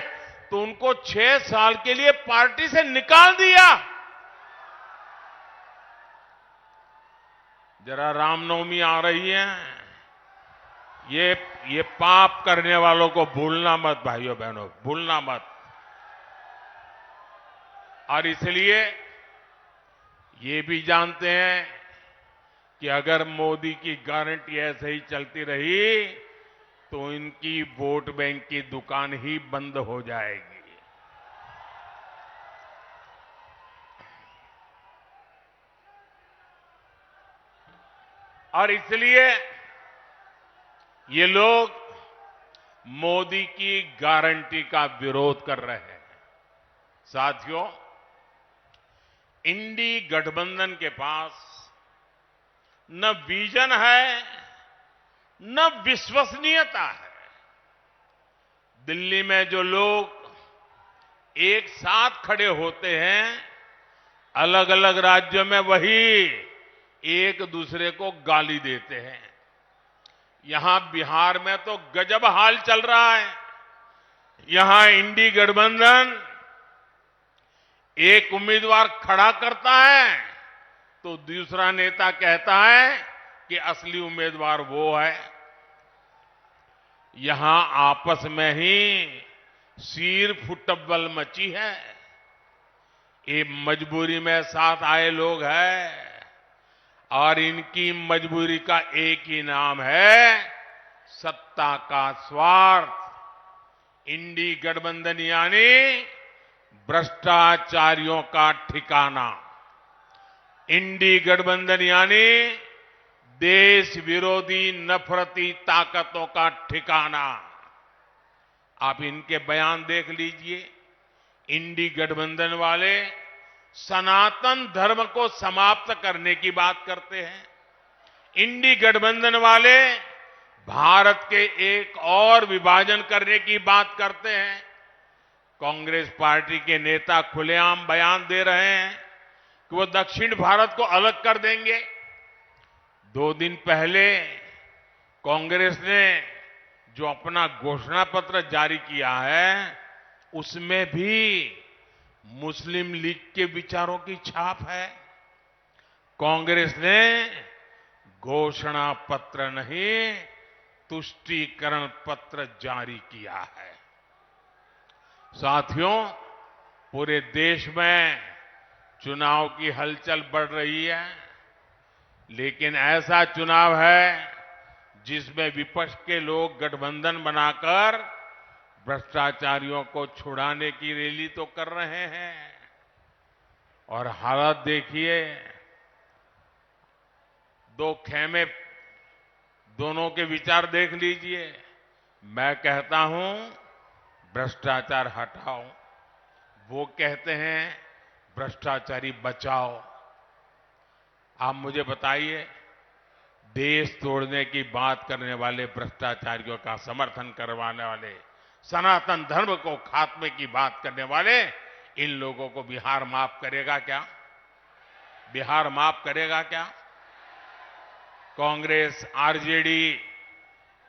तो उनको 6 साल के लिए पार्टी से निकाल दिया। जरा रामनवमी आ रही है, ये पाप करने वालों को भूलना मत भाइयों बहनों, भूलना मत। और इसलिए ये भी जानते हैं कि अगर मोदी की गारंटी ऐसे ही चलती रही तो इनकी वोट बैंक की दुकान ही बंद हो जाएगी। और इसलिए ये लोग मोदी की गारंटी का विरोध कर रहे हैं। साथियों, इंडी गठबंधन के पास न विजन है न विश्वसनीयता है। दिल्ली में जो लोग एक साथ खड़े होते हैं, अलग अलग राज्यों में वही एक दूसरे को गाली देते हैं। यहां बिहार में तो गजब हाल चल रहा है। यहां इंडी गठबंधन एक उम्मीदवार खड़ा करता है तो दूसरा नेता कहता है कि असली उम्मीदवार वो है। यहां आपस में ही सिर फुटबल मची है। ये मजबूरी में साथ आए लोग हैं और इनकी मजबूरी का एक ही नाम है सत्ता का स्वार्थ। इंडी गठबंधन यानी भ्रष्टाचारियों का ठिकाना। इंडी गठबंधन यानी देश विरोधी नफरती ताकतों का ठिकाना। आप इनके बयान देख लीजिए। इंडी गठबंधन वाले सनातन धर्म को समाप्त करने की बात करते हैं। इंडी गठबंधन वाले भारत के एक और विभाजन करने की बात करते हैं। कांग्रेस पार्टी के नेता खुलेआम बयान दे रहे हैं कि वो दक्षिण भारत को अलग कर देंगे। 2 दिन पहले कांग्रेस ने जो अपना घोषणा पत्र जारी किया है उसमें भी मुस्लिम लीग के विचारों की छाप है। कांग्रेस ने घोषणा पत्र नहीं, तुष्टीकरण पत्र जारी किया है। साथियों, पूरे देश में चुनाव की हलचल बढ़ रही है, लेकिन ऐसा चुनाव है जिसमें विपक्ष के लोग गठबंधन बनाकर भ्रष्टाचारियों को छुड़ाने की रैली तो कर रहे हैं। और हालत देखिए, 2 खेमे, दोनों के विचार देख लीजिए। मैं कहता हूं भ्रष्टाचार हटाओ, वो कहते हैं भ्रष्टाचारी बचाओ। आप मुझे बताइए, देश तोड़ने की बात करने वाले भ्रष्टाचारियों का समर्थन करवाने वाले, सनातन धर्म को खात्मे की बात करने वाले, इन लोगों को बिहार माफ करेगा क्या? बिहार माफ करेगा क्या? कांग्रेस, आरजेडी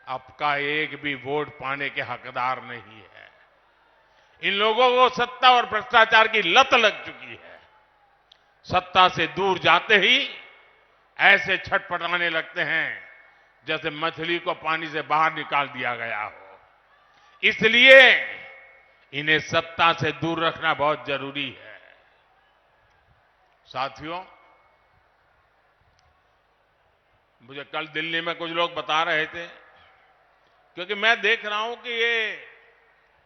आपका एक भी वोट पाने के हकदार नहीं है। इन लोगों को सत्ता और भ्रष्टाचार की लत लग चुकी है। सत्ता से दूर जाते ही ऐसे छटपटाने लगते हैं जैसे मछली को पानी से बाहर निकाल दिया गया हो। इसलिए इन्हें सत्ता से दूर रखना बहुत जरूरी है। साथियों, मुझे कल दिल्ली में कुछ लोग बता रहे थे, क्योंकि मैं देख रहा हूं कि ये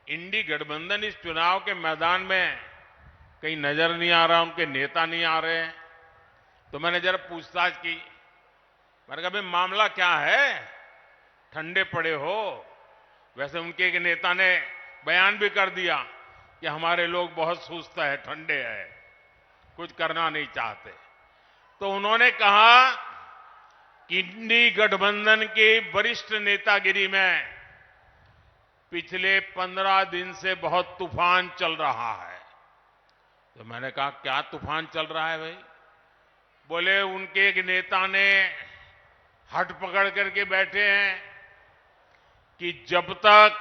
इंडी गठबंधन इस चुनाव के मैदान में कहीं नजर नहीं आ रहा, उनके नेता नहीं आ रहे हैं। तो मैंने जरा पूछताछ की। मैंने कहा, भाई मामला क्या है, ठंडे पड़े हो? वैसे उनके एक नेता ने बयान भी कर दिया कि हमारे लोग बहुत सुस्त है, ठंडे हैं, कुछ करना नहीं चाहते। तो उन्होंने कहा कि इंडी गठबंधन के वरिष्ठ नेतागिरी में पिछले 15 दिन से बहुत तूफान चल रहा है। तो मैंने कहा, क्या तूफान चल रहा है भाई? बोले उनके एक नेता ने हट पकड़ करके बैठे हैं कि जब तक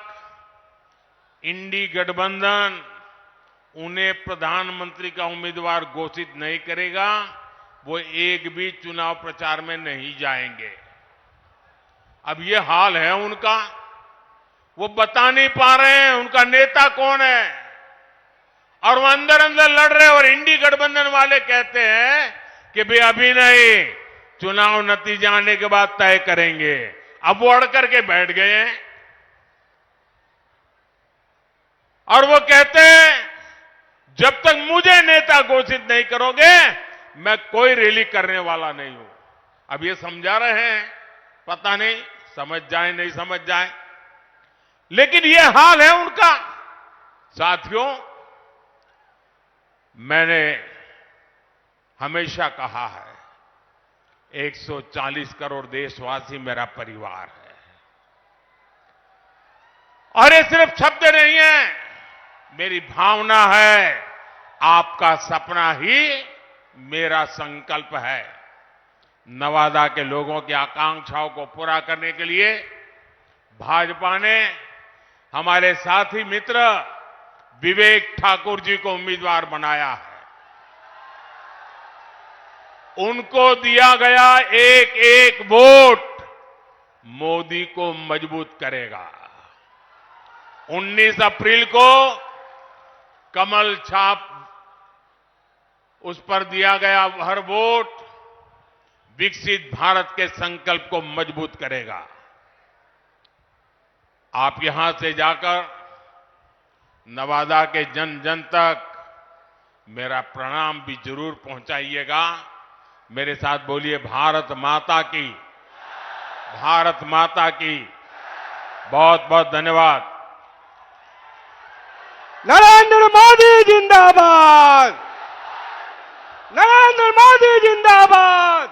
इंडी गठबंधन उन्हें प्रधानमंत्री का उम्मीदवार घोषित नहीं करेगा, वो एक भी चुनाव प्रचार में नहीं जाएंगे। अब ये हाल है उनका, वो बता नहीं पा रहे हैं उनका नेता कौन है, और वो अंदर अंदर लड़ रहे हैं। और इंडी गठबंधन वाले कहते हैं कि भाई अभी नहीं, चुनाव नतीजा आने के बाद तय करेंगे। अब वो अड़ करके बैठ गए हैं और वो कहते हैं जब तक मुझे नेता घोषित नहीं करोगे, मैं कोई रैली करने वाला नहीं हूं। अब ये समझा रहे हैं, पता नहीं समझ जाए नहीं समझ जाए, लेकिन ये हाल है उनका। साथियों, मैंने हमेशा कहा है 140 करोड़ देशवासी मेरा परिवार है, और ये सिर्फ शब्द नहीं है, मेरी भावना है। आपका सपना ही मेरा संकल्प है। नवादा के लोगों की आकांक्षाओं को पूरा करने के लिए भाजपा ने हमारे साथी मित्र विवेक ठाकुर जी को उम्मीदवार बनाया है। उनको दिया गया एक एक वोट मोदी को मजबूत करेगा। 19 अप्रैल को कमल छाप उस पर दिया गया हर वोट विकसित भारत के संकल्प को मजबूत करेगा। आप यहां से जाकर नवादा के जन जन तक मेरा प्रणाम भी जरूर पहुंचाइएगा। मेरे साथ बोलिए भारत माता की, भारत माता की। बहुत बहुत धन्यवाद। नरेंद्र मोदी जिंदाबाद, नरेंद्र मोदी जिंदाबाद।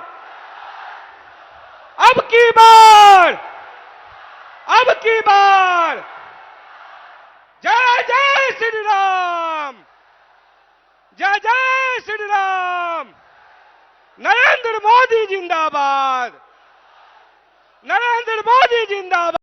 अब की बार, अब की बार, जय जय श्री राम, जय जय श्री राम। नरेंद्र मोदी जिंदाबाद, नरेंद्र मोदी जिंदाबाद।